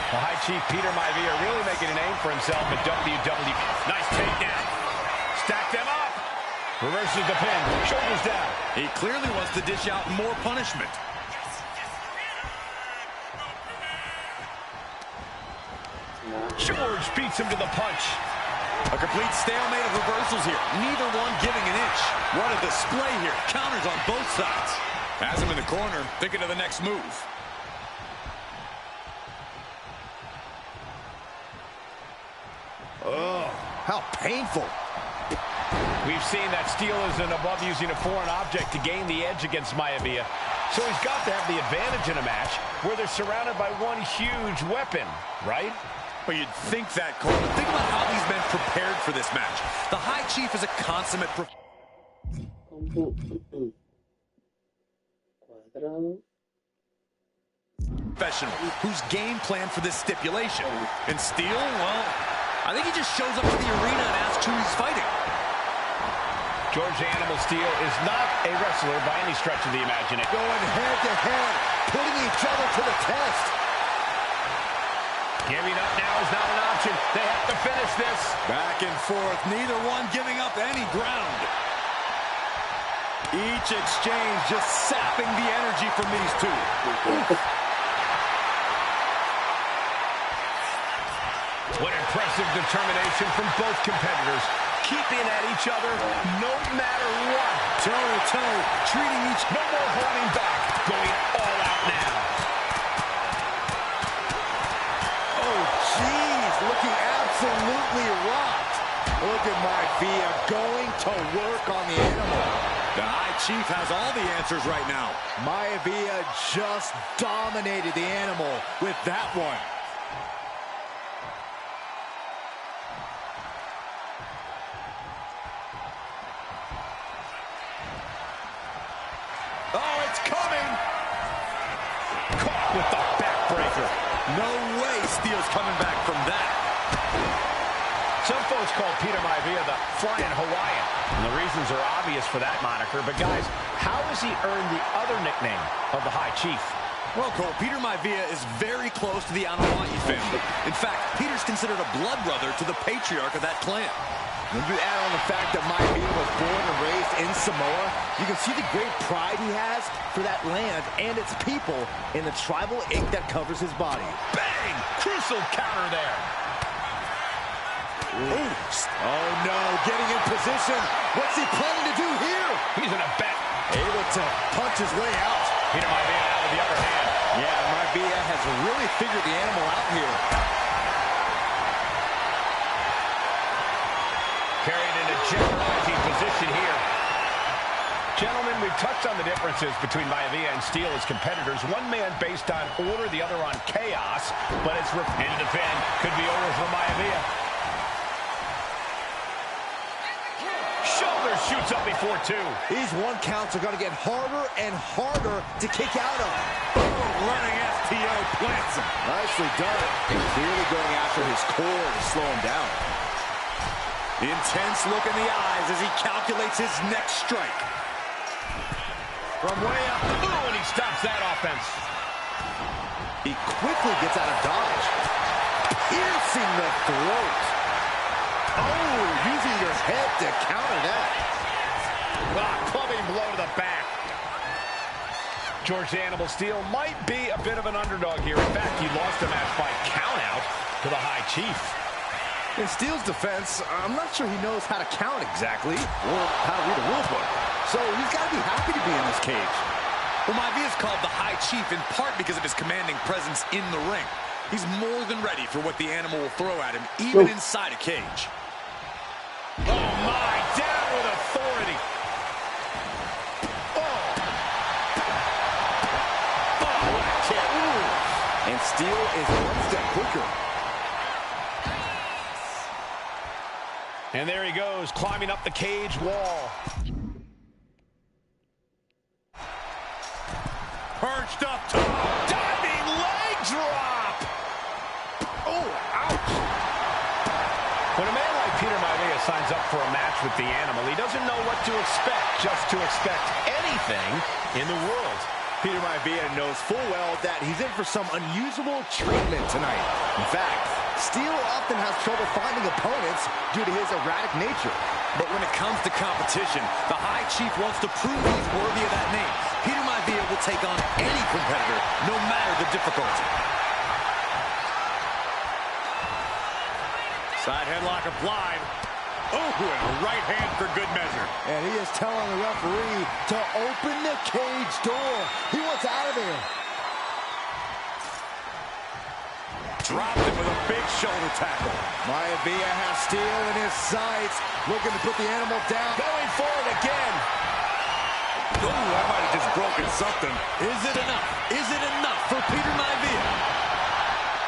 The High Chief Peter Maivia really making a name for himself at WWE. Nice takedown. Stack them up. Reverses the pin. Shoulders down. He clearly wants to dish out more punishment. George beats him to the punch. A complete stalemate of reversals here. Neither one giving an inch. What a display here. Counters on both sides. Has him in the corner, thinking of the next move. Oh, how painful. We've seen that Steele isn't above using a foreign object to gain the edge against Maivia. So he's got to have the advantage in a match where they're surrounded by one huge weapon, right? Well, you'd think that, Cole. But think about how these men prepared for this match. The High Chief is a consummate professional whose game plan for this stipulation. And Steele, well, I think he just shows up to the arena and asks who he's fighting. George the Animal Steele is not a wrestler by any stretch of the imagination. Going head-to-head, putting each other to the test. Giving up now is not an option. They have to finish this. Back and forth, neither one giving up any ground. Each exchange just sapping the energy from these two. What impressive determination from both competitors. Keeping at each other no matter what. Toe-to-toe, treating each... No more holding back. Going all out now. Oh, jeez. Looking absolutely rocked. Look at Maivia going to work on the animal. The High Chief has all the answers right now. Maivia just dominated the animal with that one. Oh, it's coming! Caught with the backbreaker. No way Steele's coming back from that. Some folks call Peter Maivia the Flying Hawaiian, and the reasons are obvious for that moniker. But guys, how has he earned the other nickname of the High Chief? Well, Cole, Peter Maivia is very close to the Anoa'i family. In fact, Peter's considered a blood brother to the patriarch of that clan. When you add on the fact that Maivia was born and raised in Samoa, you can see the great pride he has for that land and its people in the tribal ink that covers his body. Bang! Crucial counter there. Ooh. Oh no, getting in position. What's he planning to do here? He's in a bet. Able to punch his way out. Peter Maivia out with the upper hand. Yeah, Maivia has really figured the animal out here. Carried in a generalizing position here. Gentlemen, we've touched on the differences between Maivia and Steele as competitors. One man based on order, the other on chaos. But it's repin to defend. Could be over for Maivia. Shoulder shoots up before two. These one counts are going to get harder and harder to kick out of. Boom, running STO plants him. Nicely done. And clearly going after his core to slow him down. Intense look in the eyes as he calculates his next strike. From way up. Ooh, and he stops that offense. He quickly gets out of dodge. Piercing the throat. Oh, using your head to counter that. Clubbing blow to the back. George the Animal Steele might be a bit of an underdog here. In fact, he lost the match by countout to the High Chief. In Steele's defense, I'm not sure he knows how to count exactly, or how to read a rule book. So he's got to be happy to be in this cage. Well, Maivia is called the High Chief in part because of his commanding presence in the ring. He's more than ready for what the animal will throw at him, even inside a cage. Oh, my. Down with authority. Oh. Oh, what a kick. Ooh. And Steele is one step quicker. And there he goes, climbing up the cage wall. Perched up top. Diving leg drop. Oh, ouch. When a man like Peter Maivia signs up for a match with the animal, he doesn't know what to expect, just to expect anything in the world. Peter Maivia knows full well that he's in for some unusual treatment tonight. In fact, Steele often has trouble finding opponents due to his erratic nature. But when it comes to competition, the High Chief wants to prove he's worthy of that name. Peter Maivia will take on any competitor, no matter the difficulty. Side headlock applied. Oh, and a right hand for good measure. And he is telling the referee to open the cage door. He wants out of there. Dropped him with a big shoulder tackle. Maivia has Steele in his sights, looking to put the animal down. Going for it again. Oh, that might have just broken something. Is it enough? Is it enough for Peter Maivia?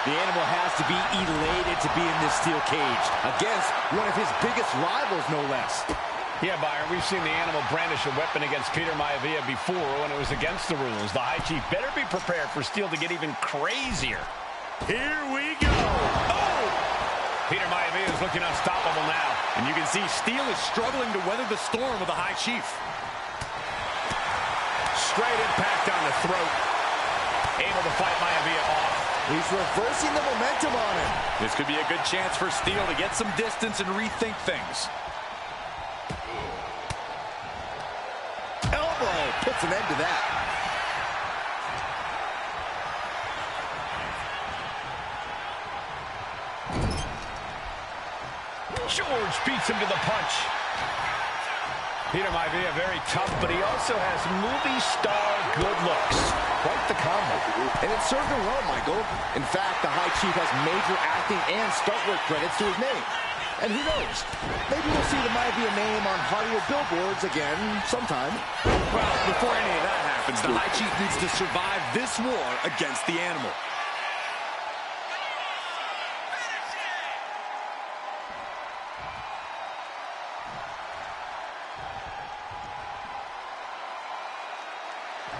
The animal has to be elated to be in this steel cage against one of his biggest rivals, no less. Yeah, Byron, we've seen the animal brandish a weapon against Peter Maivia before when it was against the rules. The High Chief better be prepared for Steele to get even crazier. Here we go. Oh! Peter Maivia is looking unstoppable now. And you can see Steele is struggling to weather the storm with the High Chief. Straight impact on the throat. Able to fight Maivia off. He's reversing the momentum on him. This could be a good chance for Steele to get some distance and rethink things. puts an end to that. George beats him to the punch. Peter might be very tough, but he also has movie star good looks. Quite the combo. And it served him well, Michael. In fact, the High Chief has major acting and stunt work credits to his name. And who knows? Maybe we'll see the Maivia name on Hollywood billboards again sometime. Well, before any of that happens, the High Chief needs to survive this war against the animal.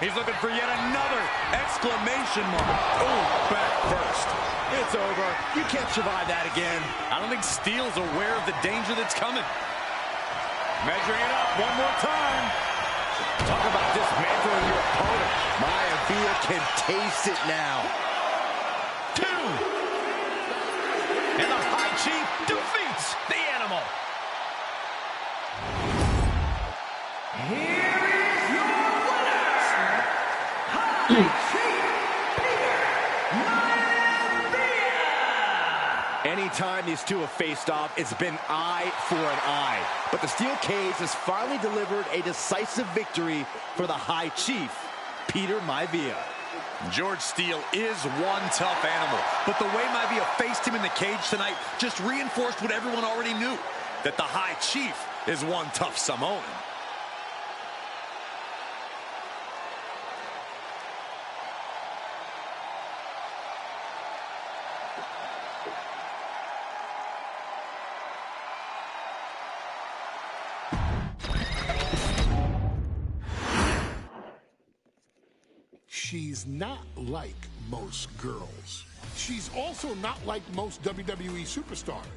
He's looking for yet another exclamation mark. Oh, back first. It's over. You can't survive that again. I don't think Steele's aware of the danger that's coming. Measuring it up one more time. Talk about dismantling your opponent. Maivia can taste it now. 2. And the High Chief defeats the animal. Here is your winner, High Chief Peter Maivia. Anytime these two have faced off, it's been eye for an eye. But the steel cage has finally delivered a decisive victory for the High Chief, Peter Maivia. George Steele is one tough animal, but the way Maivia faced him in the cage tonight just reinforced what everyone already knew, that the High Chief is one tough Samoan. She's not like most girls. She's also not like most WWE superstars.